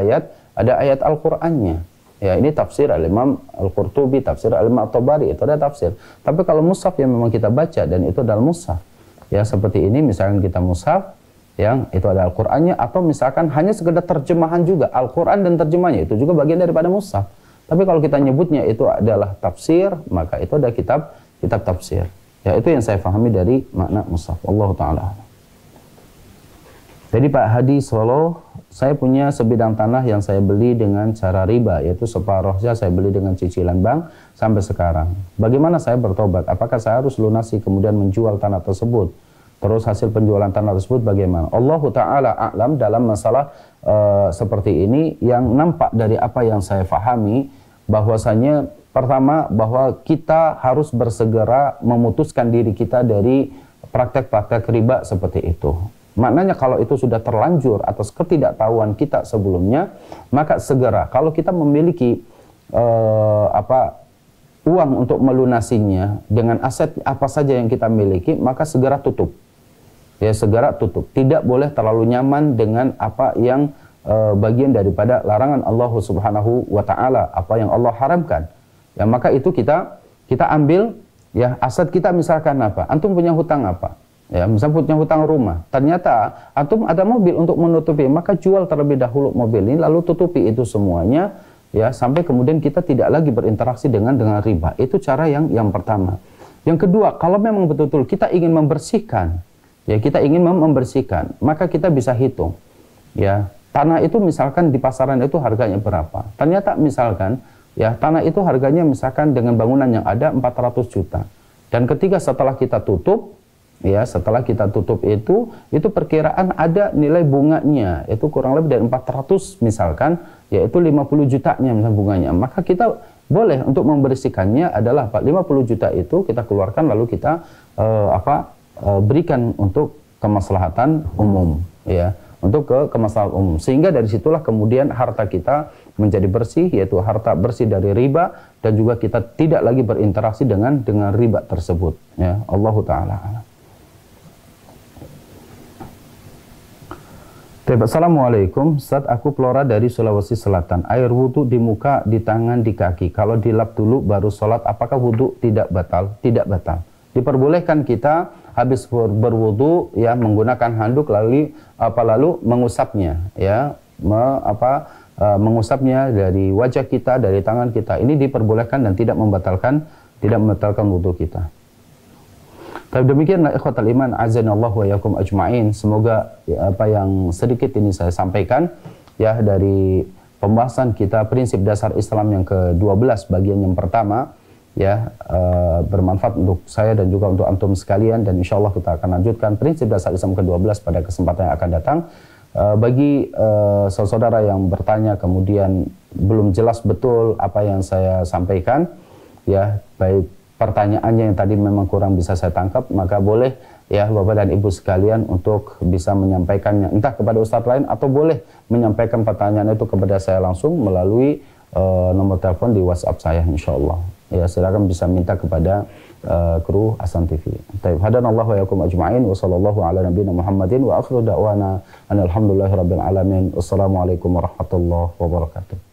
ayat Al-Qur'annya. Ya ini tafsir Al-Imam Al-Qurtubi, tafsir Al-Imam At-Tabari, itu ada tafsir. Tapi kalau mushaf yang memang kita baca dan itu adalah mushaf. Ya seperti ini misalkan kita mushaf yang itu ada Al-Qur'annya, atau misalkan hanya sekedar terjemahan juga, Al-Qur'an dan terjemahnya itu juga bagian daripada mushaf. Tapi kalau kita nyebutnya itu adalah tafsir, maka itu ada kitab tafsir. Ya itu yang saya pahami dari makna mushaf. Allah taala. Jadi Pak Hadi Solo, saya punya sebidang tanah yang saya beli dengan cara riba, yaitu separuhnya saya beli dengan cicilan bank sampai sekarang. Bagaimana saya bertobat? Apakah saya harus lunasi kemudian menjual tanah tersebut? Terus hasil penjualan tanah tersebut bagaimana? Allahu ta'ala a'lam dalam masalah seperti ini. Yang nampak dari apa yang saya fahami, bahwasanya pertama bahwa kita harus bersegera memutuskan diri kita dari praktek-praktek riba seperti itu. Maknanya kalau itu sudah terlanjur atas ketidaktahuan kita sebelumnya, maka segera kalau kita memiliki uang untuk melunasinya dengan aset apa saja yang kita miliki, maka segera tutup. Ya segera tutup. Tidak boleh terlalu nyaman dengan apa yang bagian daripada larangan Allah Subhanahu wa taala, apa yang Allah haramkan. Ya maka itu kita ambil ya aset kita, misalkan apa? Antum punya hutang apa? Ya, misalnya punya hutang rumah. Ternyata antum ada mobil untuk menutupi, maka jual terlebih dahulu mobil ini lalu tutupi itu semuanya ya sampai kemudian kita tidak lagi berinteraksi dengan riba. Itu cara yang pertama. Yang kedua, kalau memang betul-betul kita ingin membersihkan, ya kita ingin membersihkan, maka kita bisa hitung. Ya, tanah itu misalkan di pasaran itu harganya berapa? Ternyata misalkan ya tanah itu harganya misalkan dengan bangunan yang ada 400 juta. Dan ketika setelah kita tutup, ya setelah kita tutup itu perkiraan ada nilai bunganya itu kurang lebih dari 400 misalkan, yaitu 50 jutanya misalnya bunganya. Maka kita boleh untuk membersihkannya adalah 50 juta itu kita keluarkan lalu kita berikan untuk kemaslahatan umum, ya, untuk kemaslahatan umum, sehingga dari situlah kemudian harta kita menjadi bersih, yaitu harta bersih dari riba, dan juga kita tidak lagi berinteraksi dengan riba tersebut. Ya, Allahu taala. Assalamualaikum, Ustaz, aku Flora dari Sulawesi Selatan. Air wudhu di muka, di tangan, di kaki. Kalau dilap dulu baru sholat, apakah wudhu tidak batal? Tidak batal. Diperbolehkan kita habis berwudu ya menggunakan handuk lalu mengusapnya ya mengusapnya dari wajah kita, dari tangan kita. Ini diperbolehkan dan tidak membatalkan wudu kita. Tapi demikianlah ikhwatal iman azanallahu wa yakum ajma'in. Semoga ya, apa yang sedikit ini saya sampaikan ya dari pembahasan kita prinsip dasar Islam yang ke-12 bagian yang pertama ya bermanfaat untuk saya dan juga untuk antum sekalian, dan insya Allah kita akan lanjutkan prinsip dasar Islam ke-12 pada kesempatan yang akan datang. Bagi saudara yang bertanya kemudian belum jelas betul apa yang saya sampaikan ya, baik pertanyaannya yang tadi memang kurang bisa saya tangkap, maka boleh ya Bapak dan Ibu sekalian untuk bisa menyampaikannya entah kepada ustadz lain atau boleh menyampaikan pertanyaan itu kepada saya langsung melalui nomor telepon di WhatsApp saya insyaallah. Ya silakan bisa minta kepada kru Hasan TV. Taib hadanallahu wa yakum ajma'in wa sallallahu ala nabiyina Muhammadin wa akhiru da'wana alhamdulillahirabbil alamin. Wassalamualaikum warahmatullahi wabarakatuh.